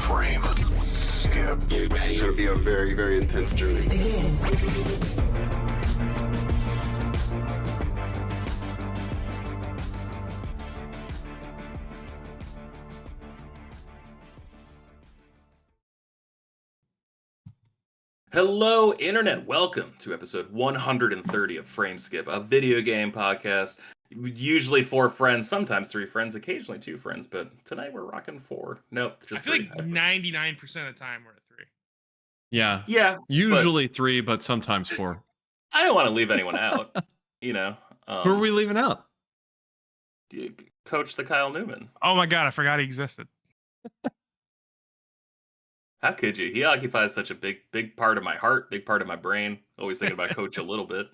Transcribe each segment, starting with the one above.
Frame. Skip. Get ready. It's going to be a very, very intense journey. Begin. Hello, Internet. Welcome to episode 130 of Frame Skip, a video game podcast. Usually 4 friends, sometimes 3 friends, occasionally 2 friends, but tonight we're rocking 4. Nope, just I feel 3. like 99% of the time we're at 3. Yeah. Yeah. Usually 3, but sometimes 4. I don't want to leave anyone out, you know. Who are we leaving out? Coach the Kyle Newman. Oh my god, I forgot he existed. How could you? He occupies such a big part of my heart, big part of my brain. Always thinking about Coach a little bit.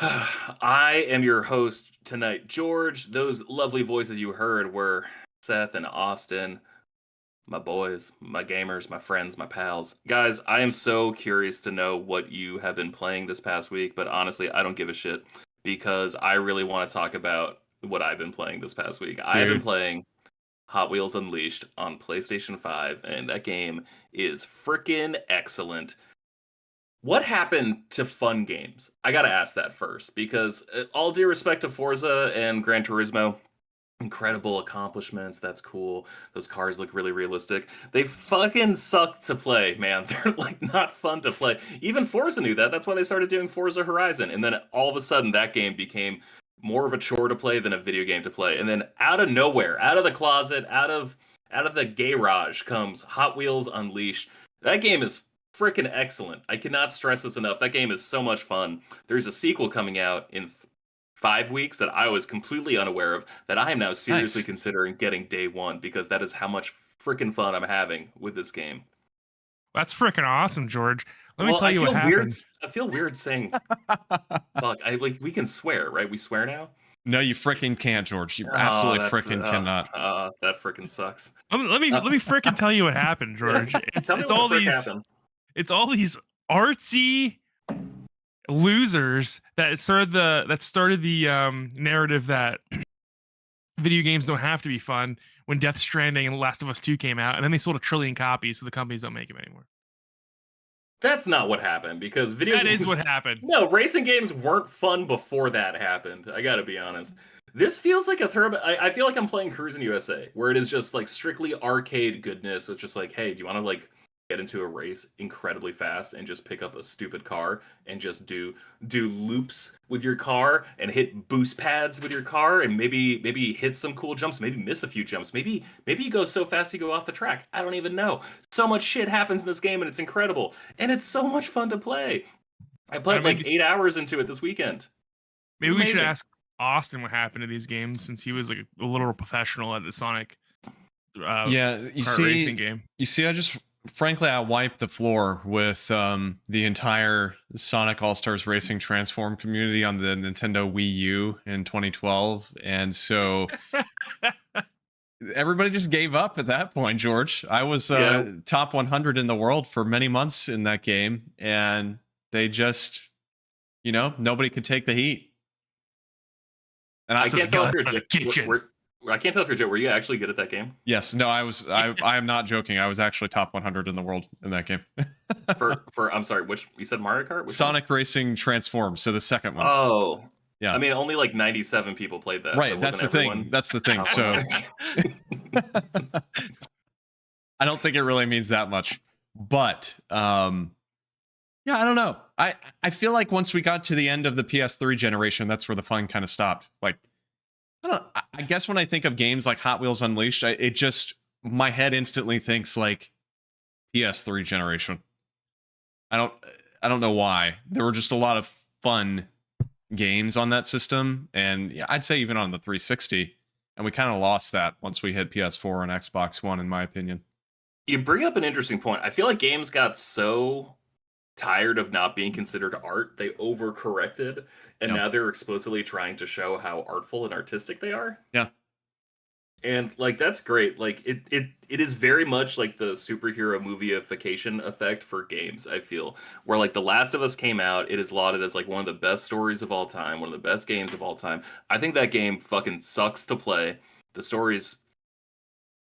I am your host tonight, George. Those lovely voices you heard were Seth and Austin, my boys, my gamers, my friends, my pals. Guys, I am so curious to know what you have been playing this past week, but honestly, I don't give a shit because I really want to talk about what I've been playing this past week. I have been playing Hot Wheels Unleashed on PlayStation 5, and that game is freaking excellent. What happened to fun games? I gotta ask that first, because all due respect to Forza and Gran Turismo, incredible accomplishments, that's cool. Those cars look really realistic. They fucking suck to play, man. They're like not fun to play. Even Forza knew that. That's why they started doing Forza Horizon. And then all of a sudden that game became more of a chore to play than a video game to play. And then out of nowhere, out of the closet, out of the garage comes Hot Wheels Unleashed. That game is freaking excellent. I cannot stress this enough. That game is so much fun. There's a sequel coming out in 5 weeks that I was completely unaware of, that I am now seriously considering getting day one, because that is how much freaking fun I'm having with this game. That's freaking awesome, George. Let me tell you what happened. I feel weird saying fuck. We can swear, right? We swear now? No, you freaking can't, George. You absolutely freaking cannot. That freaking sucks. Let me freaking tell you what happened, George. It's all these artsy losers that started the narrative that video games don't have to be fun when Death Stranding and Last of Us 2 came out, and then they sold 1 trillion copies, so the companies don't make them anymore. That's not what happened, because That is what happened. No, racing games weren't fun before that happened. I gotta be honest. This feels like a throwback. I feel like I'm playing Cruis'n USA, where it is just like strictly arcade goodness. It's just like, hey, do you want to like get into a race incredibly fast and just pick up a stupid car and just do loops with your car and hit boost pads with your car and maybe hit some cool jumps, maybe miss a few jumps, maybe you go so fast you go off the track. I don't even know. So much shit happens in this game and it's incredible, and it's so much fun to play. I played like 8 hours into it this weekend. Maybe we should ask Austin what happened to these games, since he was like a little professional at the Sonic racing game. You see, frankly, I wiped the floor with the entire Sonic All-Stars Racing Transform community on the Nintendo Wii U in 2012. And so everybody just gave up at that point, George. I was top 100 in the world for many months in that game. And they just, nobody could take the heat. And I can't tell if you're Joe. Were you actually good at that game? Yes. No, I was. I am not joking. I was actually top 100 in the world in that game. for I'm sorry, which you said Mario Kart? Sonic Racing Transform. So the second one. Oh, yeah. I mean, only like 97 people played that. Right. So That's the thing. That's the thing. So I don't think it really means that much. But yeah, I don't know. I feel like once we got to the end of the PS3 generation, that's where the fun kind of stopped. Like, I guess when I think of games like Hot Wheels Unleashed, my head instantly thinks like PS3 generation. I don't know why. There were just a lot of fun games on that system, and yeah, I'd say even on the 360, and we kind of lost that once we hit PS4 and Xbox One, in my opinion. You bring up an interesting point. I feel like games got so tired of not being considered art, they overcorrected, and now they're explicitly trying to show how artful and artistic they are. Yeah. And like that's great. Like it is very much like the superhero movie-ification effect for games, I feel. Where like The Last of Us came out, it is lauded as like one of the best stories of all time, one of the best games of all time. I think that game fucking sucks to play. The story's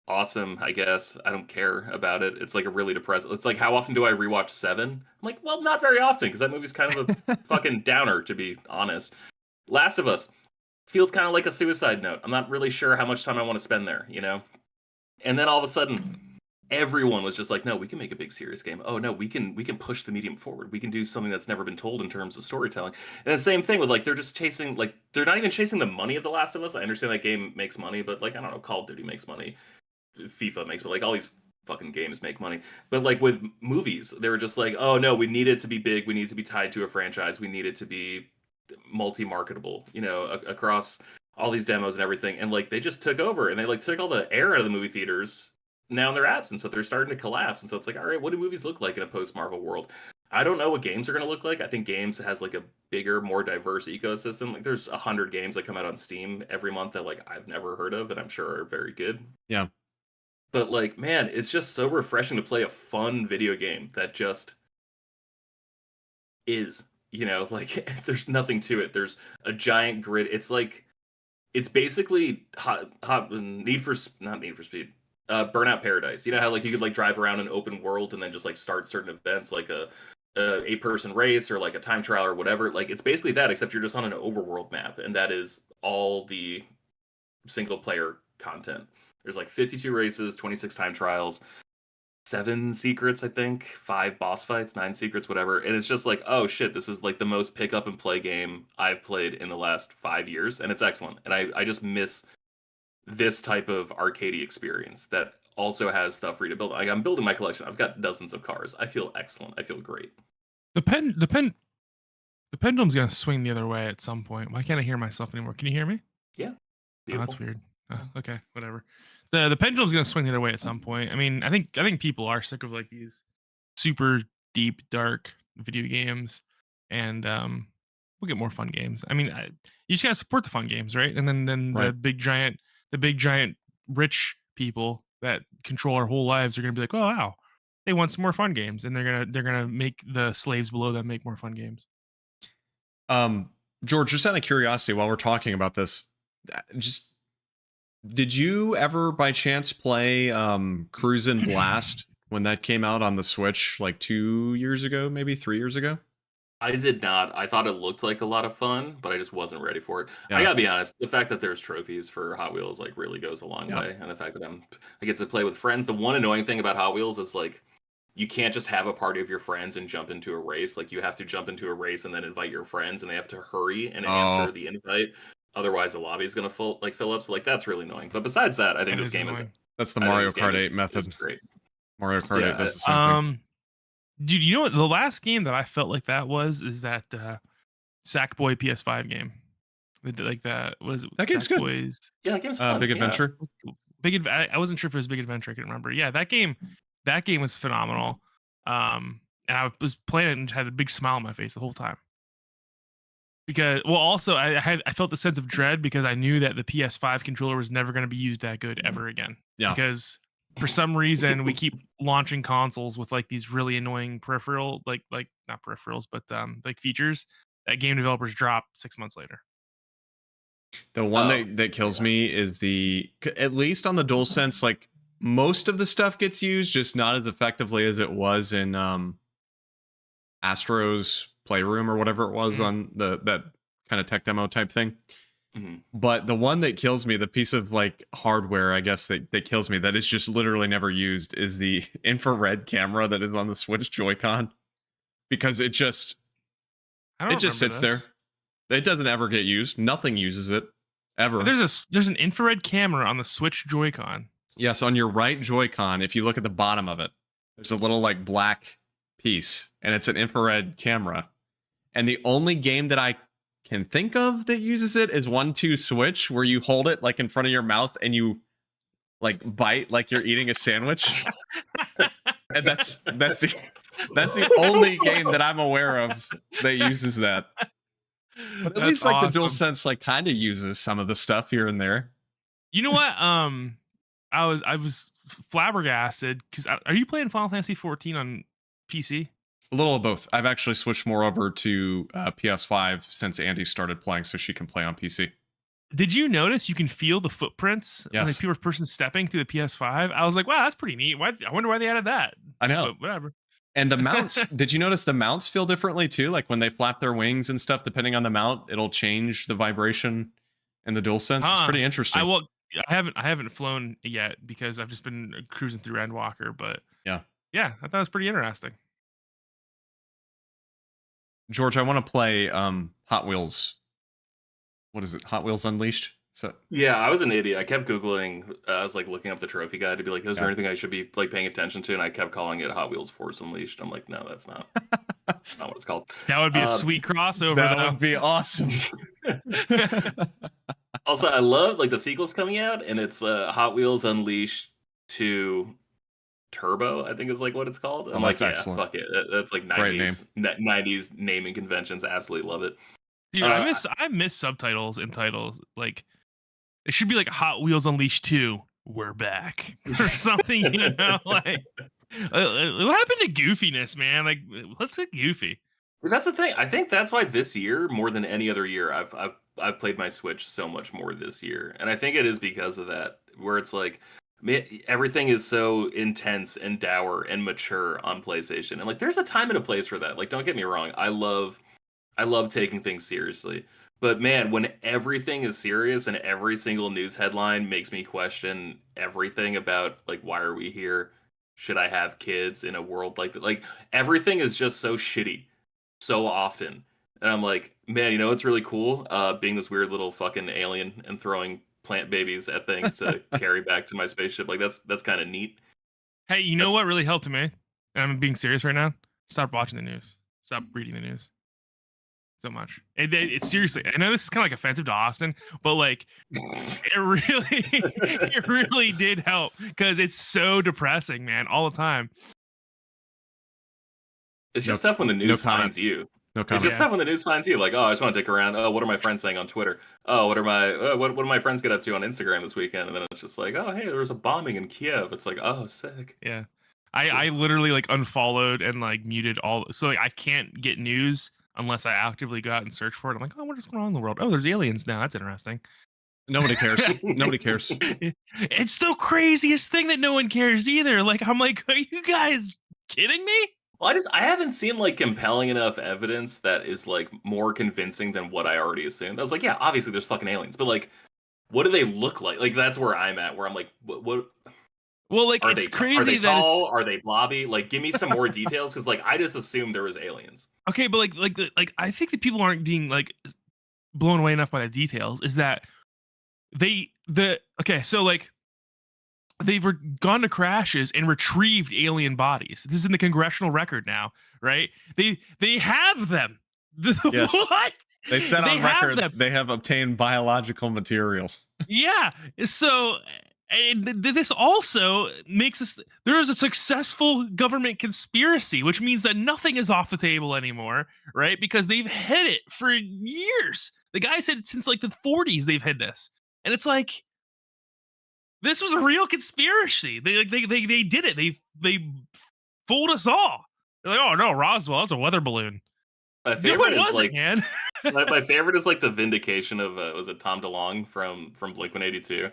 awesome, I guess. I don't care about it. It's like a really depressing. It's like, how often do I rewatch Seven? I'm like, well, not very often, because that movie's kind of a fucking downer, to be honest. Last of Us feels kind of like a suicide note. I'm not really sure how much time I want to spend there, you know? And then all of a sudden, everyone was just like, no, we can make a big serious game. Oh no, we can push the medium forward. We can do something that's never been told in terms of storytelling. And the same thing with like, they're just chasing, like, they're not even chasing the money of The Last of Us. I understand that game makes money, but like, I don't know, Call of Duty makes money, FIFA makes, but like all these fucking games make money. But like with movies, they were just like, oh no, we need it to be big. We need it to be tied to a franchise. We need it to be multi-marketable, you know, across all these demos and everything. And like, they just took over and they like took all the air out of the movie theaters now in their absence, so they're starting to collapse. And so it's like, all right, what do movies look like in a post-Marvel world? I don't know what games are going to look like. I think games has like a bigger, more diverse ecosystem. Like there's 100 games that come out on Steam every month that like I've never heard of and I'm sure are very good. Yeah. But like, man, it's just so refreshing to play a fun video game that just is, you know, like there's nothing to it. There's a giant grid. It's like, it's basically not Need for Speed. Burnout Paradise. You know how like you could like drive around an open world and then just like start certain events, like a 8-person race or like a time trial or whatever. Like it's basically that, except you're just on an overworld map, and that is all the single player content. There's like 52 races, 26 time trials, 7 secrets, I think, 5 boss fights, 9 secrets, whatever. And it's just like, oh shit, this is like the most pick up and play game I've played in the last 5 years, and it's excellent. And I just miss this type of arcadey experience that also has stuff for you to build. Like I'm building my collection. I've got dozens of cars. I feel excellent. I feel great. The pendulum's gonna swing the other way at some point. Why can't I hear myself anymore? Can you hear me? Yeah. Oh, that's weird. Okay, whatever. The pendulum's gonna swing the other way at some point. I mean, I think people are sick of like these super deep, dark video games, and we'll get more fun games. I mean, you just gotta support the fun games, right? And then Right. the big giant rich people that control our whole lives are gonna be like, oh wow, they want some more fun games, and they're gonna make the slaves below them make more fun games. George, just out of curiosity, while we're talking about this, just did you ever by chance play Cruisin' Blast when that came out on the Switch like 2 years ago, maybe 3 years ago? I did not. I thought it looked like a lot of fun, but I just wasn't ready for it. Yeah. I gotta be honest, the fact that there's trophies for Hot Wheels like really goes a long Yeah. way. And the fact that I get to play with friends. The one annoying thing about Hot Wheels is like you can't just have a party of your friends and jump into a race. Like you have to jump into a race and then invite your friends, and they have to hurry and answer the invite. Otherwise, the lobby is gonna fill up. So like that's really annoying. But besides that, I think this game is. That's the I think Mario this game Kart is- 8 method. is great. Mario Kart Yeah, 8 does the same thing. Dude, you know what? The last game that I felt like that is that Sackboy PS5 game. Like that was That game's good. Sackboy's Yeah, that game's fun. Big yeah. Adventure. I wasn't sure if it was Big Adventure. I couldn't remember. Yeah, that game was phenomenal. And I was playing it and had a big smile on my face the whole time. Because, well, also I felt the sense of dread because I knew that the PS5 controller was never going to be used that good ever again. Yeah. Because for some reason we keep launching consoles with like these really annoying peripheral, like not peripherals, but like features that game developers drop 6 months later. The one that kills me is at least on the DualSense, like most of the stuff gets used, just not as effectively as it was in Astro's Playroom or whatever it was on that kind of tech demo type thing. Mm-hmm. But the one that kills me, the piece of like hardware, I guess that kills me, that is just literally never used, is the infrared camera that is on the Switch Joy-Con, because it just sits there. It doesn't ever get used. Nothing uses it ever. There's an infrared camera on the Switch Joy-Con. Yes, on your right Joy-Con, if you look at the bottom of it, there's a little like black piece, and it's an infrared camera. And the only game that I can think of that uses it is 1-2 Switch, where you hold it like in front of your mouth and you like bite like you're eating a sandwich. And that's the only game that I'm aware of that uses that. But at least like awesome. the DualSense like kind of uses some of the stuff here and there. You know what? I was flabbergasted because are you playing Final Fantasy 14 on PC? A little of both. I've actually switched more over to PS5 since Andie started playing, so she can play on PC. Did you notice you can feel the footprints when Yes. a person stepping through the PS5? I was like, wow, that's pretty neat. Why? I wonder why they added that. I know. But whatever. And the mounts, did you notice the mounts feel differently too? Like when they flap their wings and stuff, depending on the mount, it'll change the vibration in the DualSense. It's pretty interesting. I haven't flown yet because I've just been cruising through Endwalker, but yeah, I thought it was pretty interesting. George, I want to play Hot Wheels. What is it? Hot Wheels Unleashed? So yeah, I was an idiot. I kept Googling. I was like looking up the trophy guide to be like, is there anything I should be like paying attention to? And I kept calling it Hot Wheels Force Unleashed. I'm like, no, that's not what it's called. That would be a sweet crossover. That would be awesome. Also, I love like the sequel's coming out, and it's Hot Wheels Unleashed 2 Turbo, I think is like what it's called. I'm like, excellent. Fuck it. That's like 90s naming conventions. Absolutely love it. Dude, I miss subtitles and titles. Like it should be like Hot Wheels Unleashed 2, We're Back or something, you know, like what happened to goofiness, man? Like let's get goofy. But that's the thing. I think that's why this year, more than any other year, I've played my Switch so much more this year. And I think it is because of that, where it's like everything is so intense and dour and mature on PlayStation. And like there's a time and a place for that. Like don't get me wrong. I love taking things seriously. But man, when everything is serious and every single news headline makes me question everything about like why are we here? Should I have kids in a world like that? Like everything is just so shitty so often. And I'm like, man, you know what's really cool? Being this weird little fucking alien and throwing plant babies at things to carry back to my spaceship. Like that's kind of neat. Hey, you know what really helped me? And I'm being serious right now. Stop watching the news. Stop reading the news. So much. It's seriously. I know this is kind of like offensive to Austin, but like it really did help because it's so depressing, man, all the time. It's just tough when the news finds you. No comment. It's just tough when the news finds you. Like, oh, I just want to dick around. Oh, what are my friends saying on Twitter? Oh, what do my friends get up to on Instagram this weekend? And then it's just like, oh, hey, there was a bombing in Kiev. It's like, oh, sick. Yeah. I literally like unfollowed and like muted all. So like I can't get news unless I actively go out and search for it. I'm like, oh, what's going on in the world? Oh, there's aliens now. That's interesting. Nobody cares. Nobody cares. It's the craziest thing that no one cares either. Like, I'm like, are you guys kidding me? Well, I haven't seen like compelling enough evidence that is like more convincing than what I already assumed. I was like, yeah, obviously there's fucking aliens, but like, what do they look like? Like that's where I'm at. Where I'm like, what? Well, like it's crazy. Are they tall? Are they blobby? Like, give me some more details because like I just assumed there was aliens. Okay, but like I think that people aren't being like blown away enough by the details. Is that so like they've gone to crashes and retrieved alien bodies. This is in the congressional record now, right? They have them. Yes. What? They said on record they have obtained biological material. Yeah. So and this also makes us there is a successful government conspiracy, which means that nothing is off the table anymore, right? Because they've hid it for years. The guy said since like the 40s they've hid this. And it's like this was a real conspiracy. They did it. They fooled us all. They're like, oh no, Roswell, that's a weather balloon. My favorite is like, man. my favorite is like the vindication of was it Tom DeLonge from Blink-182,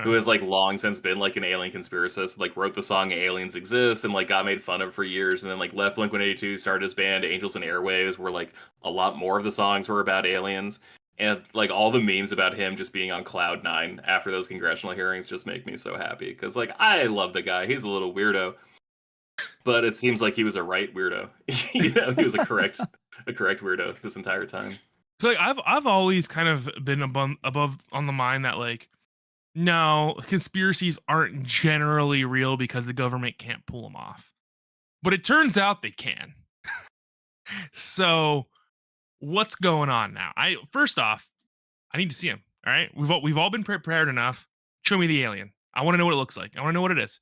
who has like long since been like an alien conspiracist. Like wrote the song "Aliens Exist" and like got made fun of for years, and then like left Blink-182, started his band Angels and Airwaves, where like a lot more of the songs were about aliens. And like all the memes about him just being on cloud nine after those congressional hearings just make me so happy because like I love the guy. He's a little weirdo, but it seems like he was a right weirdo. You know, he was a correct weirdo this entire time. So like I've always kind of been above on the mind that like no, conspiracies aren't generally real because the government can't pull them off, but it turns out they can. So. What's going on now? First off, I need to see him. All right, we've all been prepared enough. Show me the alien. I want to know what it looks like. I want to know what it is.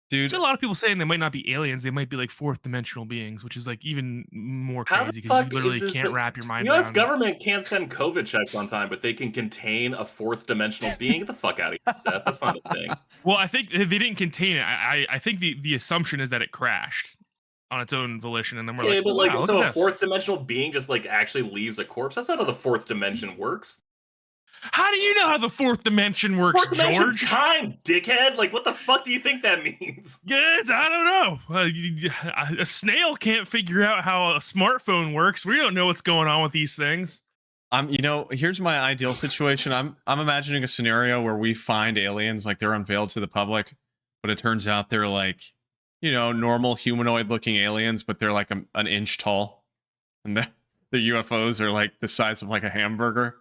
Dude, there's a lot of people saying they might not be aliens. They might be like fourth dimensional beings, which is like even more crazy because you literally can't wrap your mind around. The U.S. government can't send COVID checks on time, but they can contain a fourth dimensional being. Get the fuck out of here, Seth. That's not a thing. Well, I think they didn't contain it. I think the assumption is that it crashed on its own volition, and then we're like, but wow, so a fourth dimensional being just like actually leaves a corpse. That's not how the fourth dimension works. How do you know how the fourth dimension works, George? Time, dickhead. Like, what the fuck do you think that means? Yes, I don't know. A snail can't figure out how a smartphone works. We don't know what's going on with these things. Here's my ideal situation. I'm imagining a scenario where we find aliens, like they're unveiled to the public, but it turns out they're like, normal humanoid looking aliens, but they're like an inch tall, and the UFOs are like the size of like a hamburger.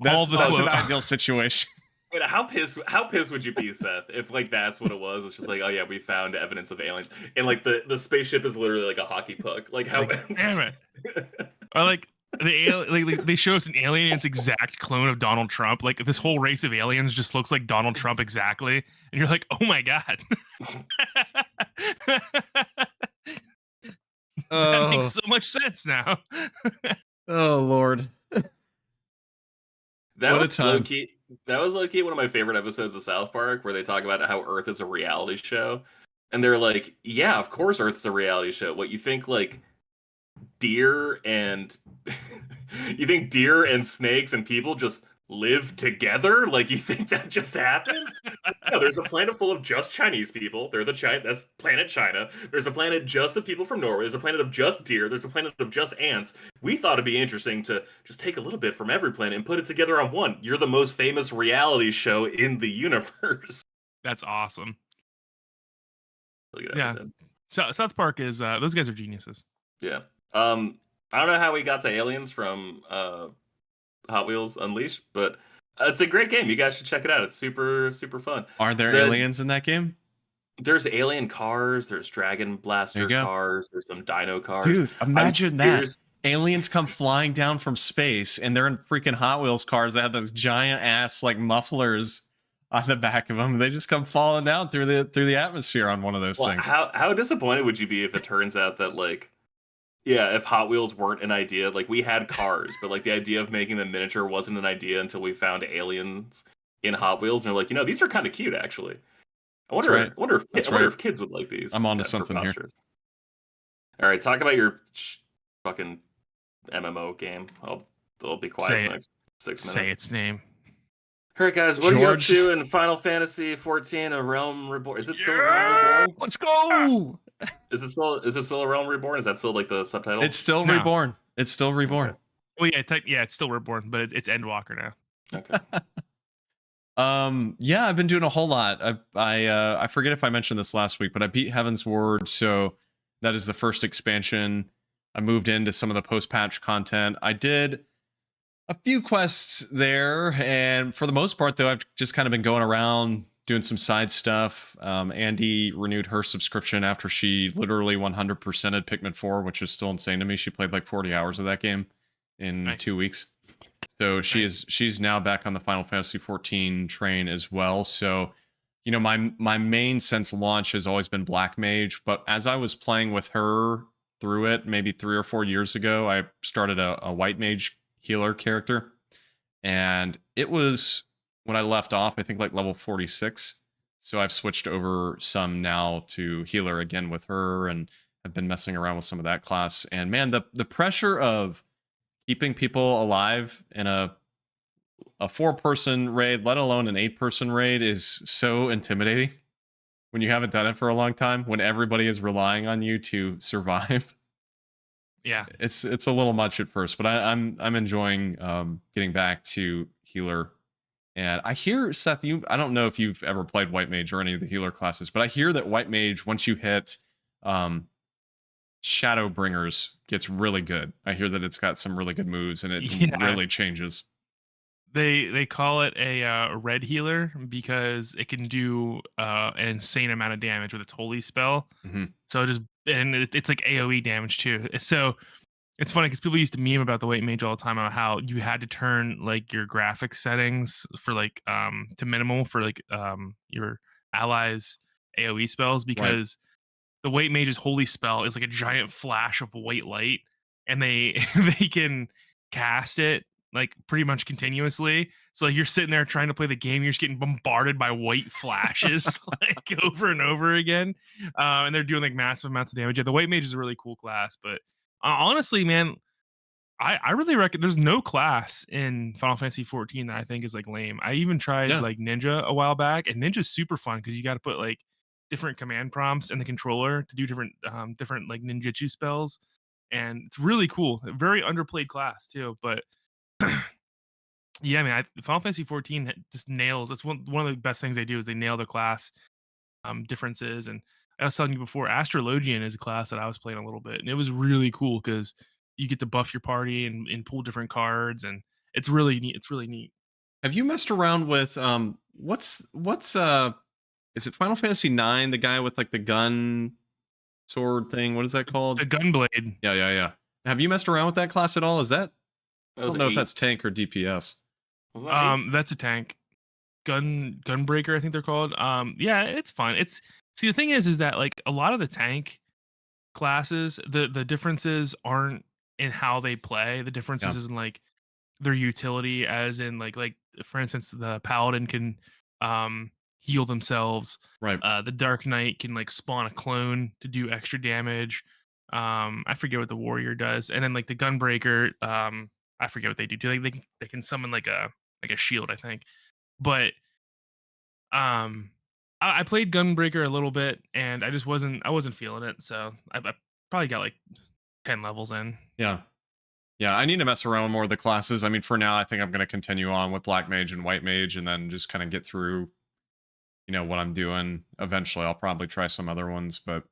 That's an ideal situation. Wait, how pissed would you be, Seth, if like that's what it was? It's just like, oh yeah, we found evidence of aliens, and like the spaceship is literally like a hockey puck. Like how? Damn it! Or like they show us an alien, and it's exact clone of Donald Trump. Like this whole race of aliens just looks like Donald Trump exactly, and you're like, oh my god. That makes so much sense now. Oh Lord. What a time. That was low-key one of my favorite episodes of South Park, where they talk about how Earth is a reality show. And they're like, yeah, of course Earth's a reality show. What, you think like deer and snakes and people just live together? Like, you think that just happens? No, there's a planet full of just Chinese people. That's planet China. There's a planet just of people from Norway. There's a planet of just deer. There's a planet of just ants. We thought it'd be interesting to just take a little bit from every planet and put it together on one. You're the most famous reality show in the universe. That's awesome. Really good yeah. episode. So South Park is those guys are geniuses. Yeah. I don't know how we got to aliens from Hot Wheels Unleashed, but it's a great game. You guys should check it out. It's super, super fun. Are there aliens in that game? There's alien cars. There's Dragon Blaster cars. There's some Dino cars. Dude, imagine that. Aliens come flying down from space, and they're in freaking Hot Wheels cars that have those giant ass like mufflers on the back of them. They just come falling down through the atmosphere on one of those things. How disappointed would you be if it turns out that like, yeah, if Hot Wheels weren't an idea, like we had cars, but like the idea of making them miniature wasn't an idea until we found aliens in Hot Wheels, and they're like, these are kind of cute actually. I wonder if kids would like these. I'm onto something here. All right, talk about your fucking MMO game. I'll be quiet for the next 6 minutes. Say its name. All right, guys, what are you up to in Final Fantasy 14? A Realm Reborn? Is it still a Realm Reborn? Let's go! Is it still a Realm Reborn? Is that still like the subtitle? It's still Reborn. It's still Reborn. Okay. Well, yeah, it's still Reborn, but it's Endwalker now. Okay. Yeah, I've been doing a whole lot. I forget if I mentioned this last week, but I beat Heaven's Ward, so that is the first expansion. I moved into some of the post-patch content. I did a few quests there, and for the most part, though, I've just kind of been going around doing some side stuff. Andie renewed her subscription after she literally 100%ed Pikmin 4, which is still insane to me. She played like 40 hours of that game in 2 weeks. So she's now back on the Final Fantasy 14 train as well. So, my main since launch has always been Black Mage, but as I was playing with her through it maybe 3 or 4 years ago, I started a White Mage healer character, and it was when I left off, I think like level 46. So I've switched over some now to healer again with her, and have been messing around with some of that class. And man, the pressure of keeping people alive in a 4-person raid, let alone an 8-person raid, is so intimidating when you haven't done it for a long time, when everybody is relying on you to survive. Yeah, it's a little much at first, but I'm enjoying getting back to healer. And I hear, Seth, I don't know if you've ever played White Mage or any of the healer classes, but I hear that White Mage, once you hit Shadowbringers, gets really good. I hear that it's got some really good moves, and it really changes. They call it a red healer because it can do an insane amount of damage with its holy spell. Mm-hmm. So it's like AoE damage too. So it's funny because people used to meme about the White Mage all the time, about how you had to turn like your graphics settings for like to minimal for like your allies' AoE spells, because the White Mage's holy spell is like a giant flash of white light, and they can cast it like pretty much continuously. So like, you're sitting there trying to play the game, you're just getting bombarded by white flashes like over and over again, and they're doing like massive amounts of damage. Yeah, the White Mage is a really cool class, but honestly, man, I really reckon there's no class in Final Fantasy 14 that I think is like lame. I even tried like Ninja a while back, and Ninja's super fun because you got to put like different command prompts in the controller to do different like ninjutsu spells, and it's really cool. A very underplayed class too, but yeah, I mean, Final Fantasy 14 just nails. It's one of the best things they do is they nail the class differences. And I was telling you before, Astrologian is a class that I was playing a little bit, and it was really cool because you get to buff your party and pull different cards, and it's really neat. It's really neat. Have you messed around with what's is it Final Fantasy 9, the guy with like the gun sword thing? What is that called? The Gunblade. Yeah. Have you messed around with that class at all? Is that I don't know if that's tank or DPS. That's a tank. Gunbreaker, I think they're called. Yeah, it's fine. See, the thing is that like a lot of the tank classes, the differences aren't in how they play. The differences is in like their utility, as in like for instance, the paladin can heal themselves. Right. The Dark Knight can like spawn a clone to do extra damage. I forget what the warrior does, and then like the Gunbreaker, I forget what they do. They can summon like a shield, I think. But I played Gunbreaker a little bit, and I wasn't feeling it. So I probably got like 10 levels in. Yeah. I need to mess around with more of the classes. I mean, for now, I think I'm going to continue on with Black Mage and White Mage, and then just kind of get through, what I'm doing. Eventually, I'll probably try some other ones, but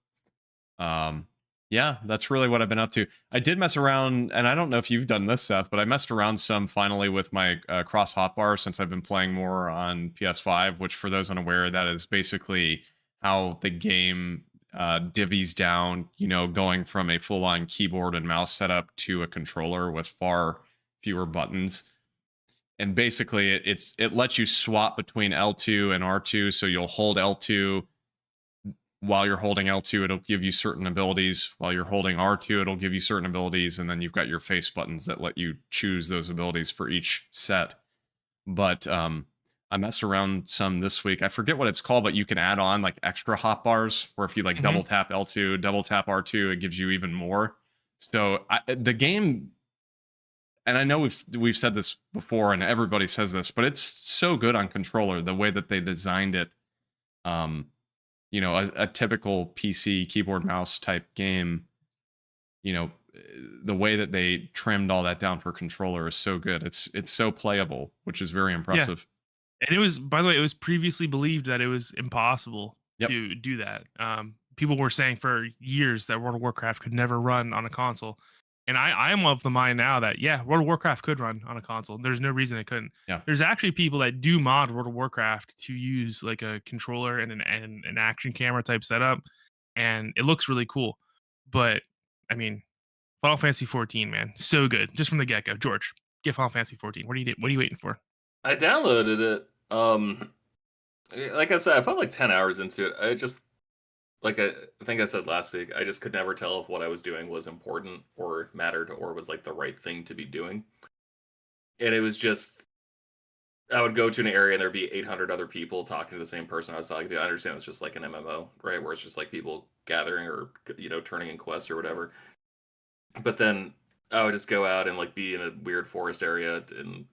yeah, that's really what I've been up to. I did mess around, and I don't know if you've done this, Seth, but I messed around some finally with my cross hotbar since I've been playing more on PS5, which for those unaware, that is basically how the game divvies down, going from a full-on keyboard and mouse setup to a controller with far fewer buttons. And basically, it lets you swap between L2 and R2, so you'll hold L2. While you're holding L2, it'll give you certain abilities. While you're holding R2, it'll give you certain abilities. And then you've got your face buttons that let you choose those abilities for each set. But I messed around some this week. I forget what it's called, but you can add on like extra hotbars where if you like double tap L2, double tap R2, it gives you even more. So the game, and I know we've said this before and everybody says this, but it's so good on controller, the way that they designed it. A typical PC keyboard mouse type game, the way that they trimmed all that down for controller is so good. It's so playable, which is very impressive. Yeah. And it was, by the way, it was previously believed that it was impossible to do that. People were saying for years that World of Warcraft could never run on a console. And I am of the mind now that, World of Warcraft could run on a console. There's no reason it couldn't. Yeah. There's actually people that do mod World of Warcraft to use like a controller and an action camera type setup. And it looks really cool. But, I mean, Final Fantasy 14, man, so good. Just from the get-go. George, get Final Fantasy 14. What are you waiting for? I downloaded it. Like I said, I put like 10 hours into it. I just... Like I think I said last week, I just could never tell if what I was doing was important or mattered or was like the right thing to be doing. And it was just, I would go to an area and there'd be 800 other people talking to the same person I was talking to. I understand it's just like an MMO, right? Where it's just like people gathering or, turning in quests or whatever. But then I would just go out and like be in a weird forest area and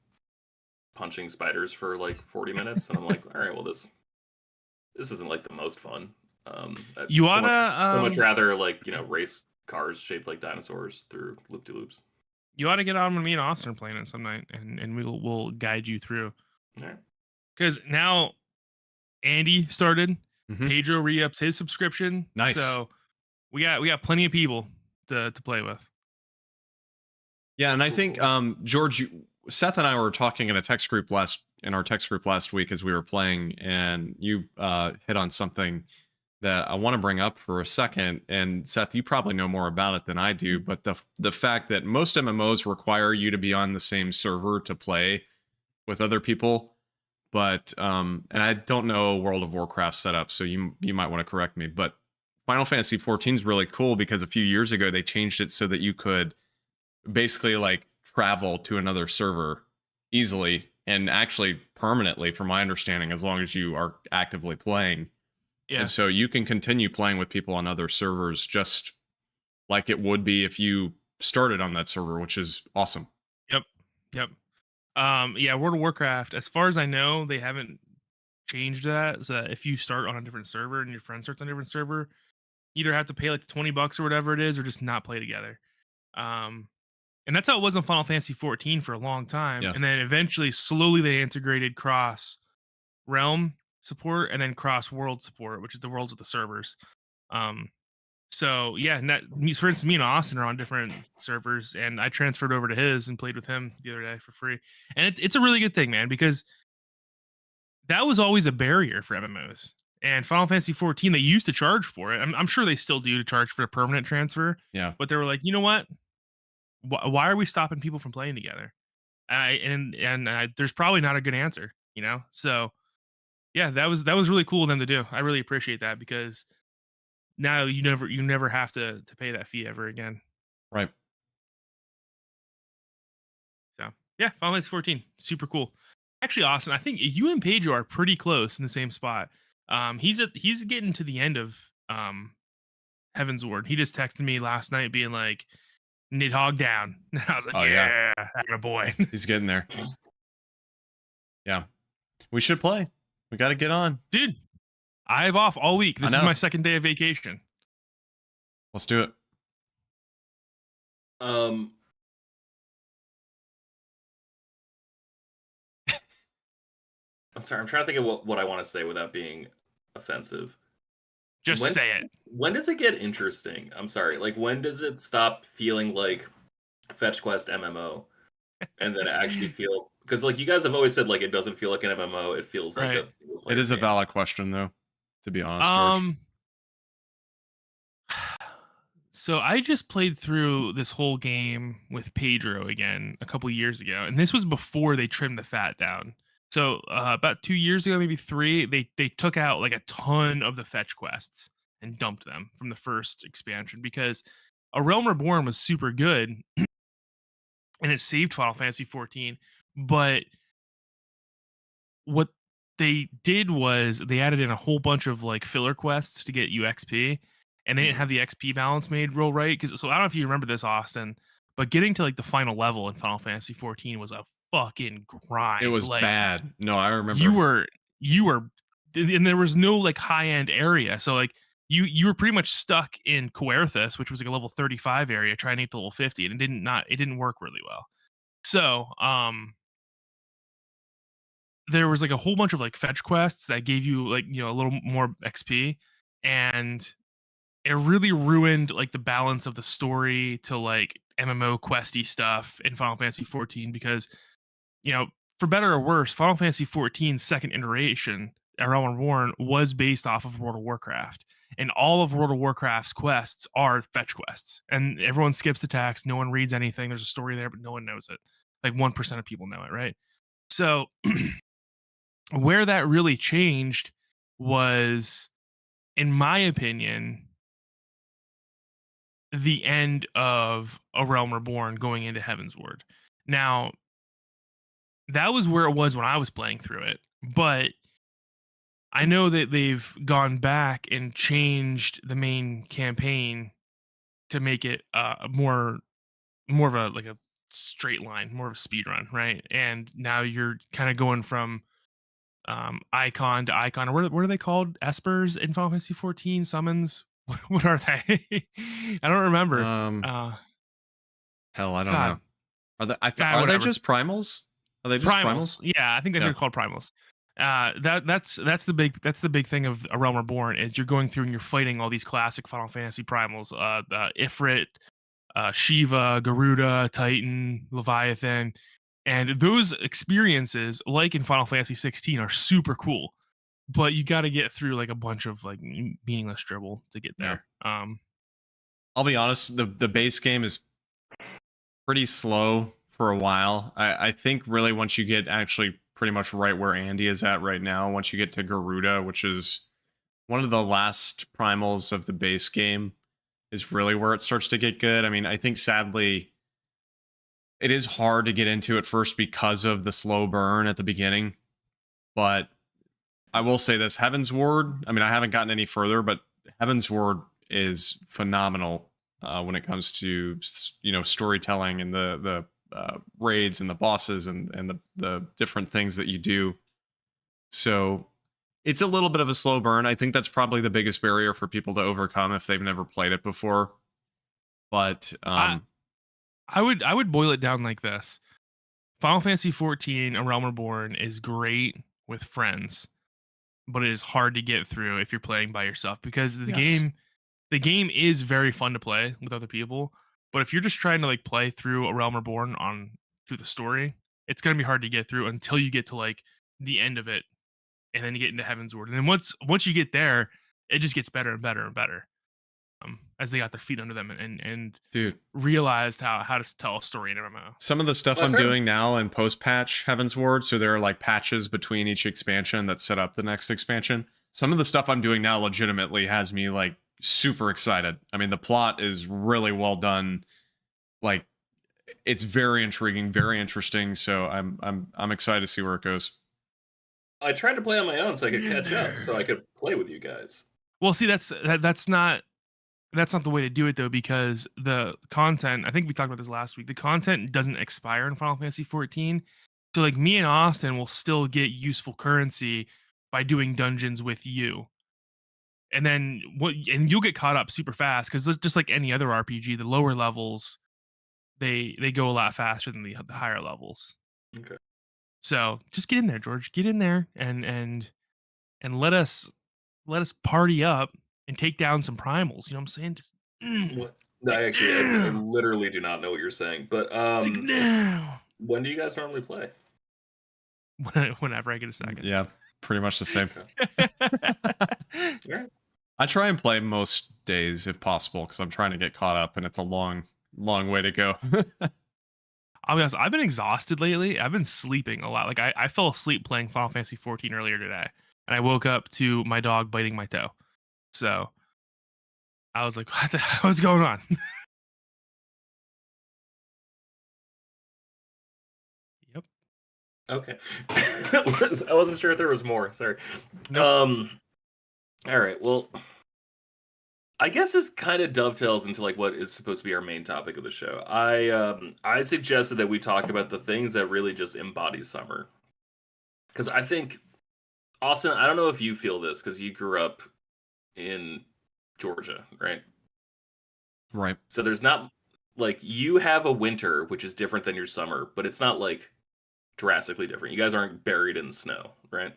punching spiders for like 40 minutes. And I'm like, all right, well, this isn't like the most fun. You wanna so much rather like race cars shaped like dinosaurs through loop-de-loops. You ought to get on with me and Austin playing it some night, and we'll guide you through. Because now Andy started, Pedro re-ups his subscription. Nice. So we got plenty of people to play with. Yeah, and I think George, Seth and I were talking in our text group last week as we were playing, and you hit on something that I want to bring up for a second. And Seth, you probably know more about it than I do, but the fact that most MMOs require you to be on the same server to play with other people. But and I don't know World of Warcraft setup, so you might want to correct me. But Final Fantasy 14 is really cool because a few years ago they changed it so that you could basically like travel to another server easily and actually permanently, from my understanding, as long as you are actively playing. Yeah. And so you can continue playing with people on other servers just like it would be if you started on that server, which is awesome. Yep. Yeah, World of Warcraft, as far as I know, they haven't changed that. So that if you start on a different server and your friend starts on a different server, you either have to pay like $20 or whatever it is, or just not play together. Um, and that's how it was in Final Fantasy 14 for a long time. Yes. And then eventually, slowly, they integrated cross realm support and then cross world support, which is the worlds with the servers. So yeah, for instance, me and Austin are on different servers, and I transferred over to his and played with him the other day for free. And it's a really good thing, man, because that was always a barrier for MMOs. And Final Fantasy 14, they used to charge for it. I'm sure they still do to charge for a permanent transfer. Yeah. But they were like, you know what? Why are we stopping people from playing together? There's probably not a good answer, you know. So yeah, that was really cool of them to do. I really appreciate that because now you never have to pay that fee ever again. Right. So yeah, Final Fantasy 14, super cool. Actually, Austin, I think you and Pedro are pretty close in the same spot. He's getting to the end of Heaven's Ward. He just texted me last night being like, Nidhogg down. And I was like, yeah, boy. He's getting there. Yeah. We should play. We got to get on. Dude, I have off all week. This is my second day of vacation. Let's do it. I'm sorry. I'm trying to think of what I want to say without being offensive. Just say it. When does it get interesting? I'm sorry. Like, when does it stop feeling like Fetch Quest MMO, and then actually feel? Because like you guys have always said, like it doesn't feel like an MMO. It feels like a. It is a valid question, though. To be honest, George. So I just played through this whole game with Pedro again a couple years ago, and this was before they trimmed the fat down. So about 2 years ago, maybe 3, they took out like a ton of the fetch quests and dumped them from the first expansion because A Realm Reborn was super good and it saved Final Fantasy 14. But what they did was they added in a whole bunch of like filler quests to get you XP, and they didn't have the XP balance made real right. Because so I don't know if you remember this, Austin, but getting to like the final level in Final Fantasy 14 was a fucking grind. It was like, bad. No, I remember. You were, and there was no like high end area. So like you were pretty much stuck in Coerthus, which was like a level 35 area, trying to get to level 50, and it didn't work really well. So there was like a whole bunch of like fetch quests that gave you like, you know, a little more XP, and it really ruined like the balance of the story to like MMO questy stuff in Final Fantasy 14 because, you know, for better or worse, Final Fantasy 14's second iteration, A Realm Reborn, was based off of World of Warcraft. And all of World of Warcraft's quests are fetch quests. And everyone skips the text. No one reads anything. There's a story there, but no one knows it. Like 1% of people know it, right? So where that really changed was, in my opinion, the end of A Realm Reborn going into Heaven's Ward. Now, that was where it was when I was playing through it, but I know that they've gone back and changed the main campaign to make it more of a like a straight line, more of a speed run, right? And now you're kind of going from icon to icon. Or what are they called? Espers in Final Fantasy 14? Summons? What are they? I don't remember. Hell, I don't know. Are they just primals? Are they just primals? Yeah, I think they're called primals. That's the big thing of A Realm Reborn is you're going through and you're fighting all these classic Final Fantasy primals, Ifrit, Shiva, Garuda, Titan, Leviathan, and those experiences, like in Final Fantasy 16, are super cool. But you got to get through like a bunch of like meaningless dribble to get there. Yeah. I'll be honest, the base game is pretty slow for a while. I think really once you get actually pretty much right where Andie is at right now, once you get to Garuda, which is one of the last primals of the base game, is really where it starts to get good. I mean, I think sadly it is hard to get into at first because of the slow burn at the beginning. But I will say this, Heaven's Ward, I mean, I haven't gotten any further, but Heaven's Ward is phenomenal when it comes to storytelling and the raids and the bosses and the different things that you do. So it's a little bit of a slow burn. I think that's probably the biggest barrier for people to overcome if they've never played it before. But I would boil it down like this. Final Fantasy 14 A Realm Reborn is great with friends, but it is hard to get through if you're playing by yourself because the game is very fun to play with other people. But if you're just trying to like play through A Realm Reborn through the story, it's gonna be hard to get through until you get to like the end of it, and then you get into Heaven's Ward. And then once you get there, it just gets better and better and better. As they got their feet under them and dude, realized how to tell a story in MMO. some of the stuff I'm doing now in post-patch Heaven's Ward, so there are like patches between each expansion that set up the next expansion. Some of the stuff I'm doing now legitimately has me like super excited. I mean, the plot is really well done. Like, it's very intriguing, very interesting. So I'm excited to see where it goes. I tried to play on my own so I could catch up, so I could play with you guys. Well, see, that's not the way to do it though, because the content, I think we talked about this last week, the content doesn't expire in Final Fantasy 14. So like me and Austin will still get useful currency by doing dungeons with you. And then you'll get caught up super fast because just like any other RPG, the lower levels they go a lot faster than the higher levels. Okay. So just get in there, George. Get in there and let us party up and take down some primals. You know what I'm saying? Just, no, I literally do not know what you're saying. But when do you guys normally play? Whenever I get a second. Yeah, pretty much the same. Yeah. I try and play most days if possible because I'm trying to get caught up, and it's a long way to go. I'll be honest, I've been exhausted lately. I've been sleeping a lot. Like I fell asleep playing Final Fantasy 14 earlier today, and I woke up to my dog biting my toe. So I was like, what's going on? Yep. Okay. I wasn't sure if there was more. Sorry. Nope. All right. Well, I guess this kind of dovetails into like what is supposed to be our main topic of the show. I suggested that we talk about the things that really just embody summer. Because I think, Austin, I don't know if you feel this because you grew up in Georgia, right? Right. So there's not like you have a winter which is different than your summer, but it's not like drastically different. You guys aren't buried in snow, right?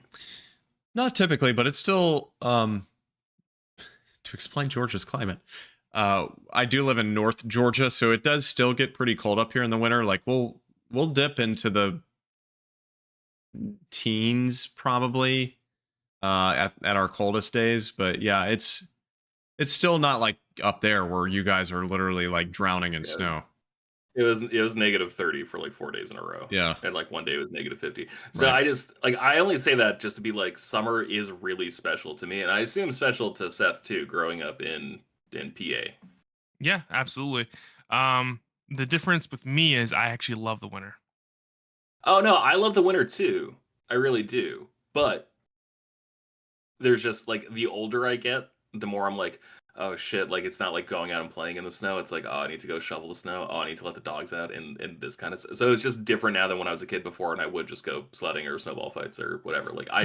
Not typically, but it's still to explain Georgia's climate. I do live in North Georgia, so it does still get pretty cold up here in the winter. Like we'll dip into the teens probably at our coldest days, but yeah, it's still not like up there where you guys are literally like drowning in snow. It was -30 for like 4 days in a row. Yeah. And like one day it was -50. So Right. I just like I only say that just to be like summer is really special to me, and I assume special to Seth too, growing up in PA. Yeah, absolutely. The difference with me is I actually love the winter. Oh no, I love the winter too. I really do. But there's just like the older I get, the more I'm like, oh shit, like it's not like going out and playing in the snow. It's like, oh, I need to go shovel the snow. Oh, I need to let the dogs out and this kind of stuff. So it's just different now than when I was a kid before and I would just go sledding or snowball fights or whatever. Like I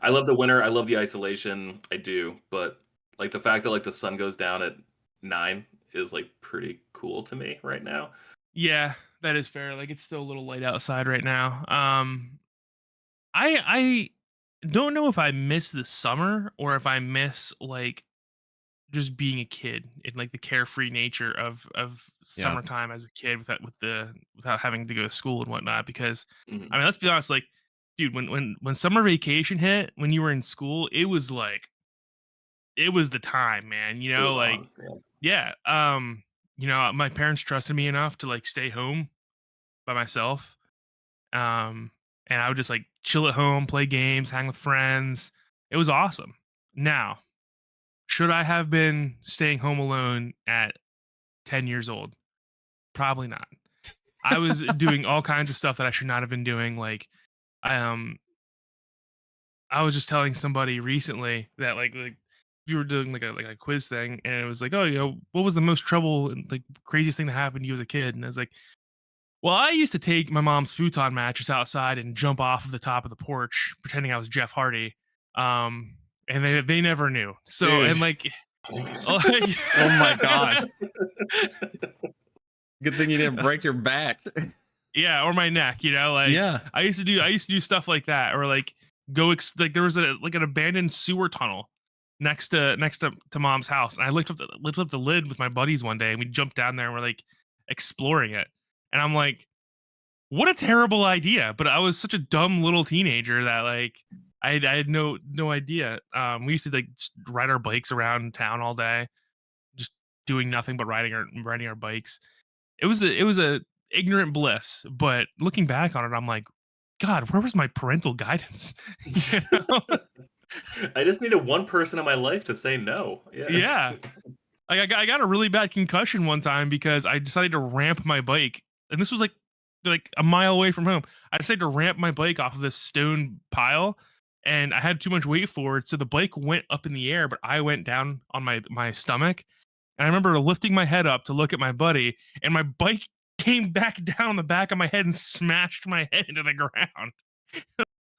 love the winter. I love the isolation. I do. But like the fact that like the sun goes down at 9 is like pretty cool to me right now. Yeah, that is fair. Like it's still a little light outside right now. I don't know if I miss the summer or if I miss like just being a kid and like the carefree nature of summertime as a kid without having to go to school and whatnot. Because I mean, let's be honest, like, dude, when summer vacation hit when you were in school, it was like it was the time, man. You know, like yeah. You know, my parents trusted me enough to like stay home by myself. And I would just like chill at home, play games, hang with friends. It was awesome. Now, should I have been staying home alone at 10 years old? Probably not. I was doing all kinds of stuff that I should not have been doing. Like, I was just telling somebody recently that like we were doing like a quiz thing, and it was like, oh, what was the most trouble and like craziest thing that happened to you as a kid? And I was like, well, I used to take my mom's futon mattress outside and jump off of the top of the porch, pretending I was Jeff Hardy. And they never knew. So Dude. and like, oh my god. Good thing you didn't break your back. Yeah, or my neck, like yeah. I used to do stuff like that, or like like there was an abandoned sewer tunnel next to mom's house, and I lifted up the lid with my buddies one day, and we jumped down there and we're like exploring it, and I'm like, what a terrible idea, but I was such a dumb little teenager that like I had no idea. We used to like just ride our bikes around town all day, just doing nothing but riding our bikes. It was a ignorant bliss, but looking back on it, I'm like, God, where was my parental guidance? I just needed one person in my life to say no. Yeah. I got a really bad concussion one time because I decided to ramp my bike, and this was like a mile away from home. I decided to ramp my bike off of this stone pile, and I had too much weight for it, so the bike went up in the air, but I went down on my stomach. And I remember lifting my head up to look at my buddy, and my bike came back down the back of my head and smashed my head into the ground.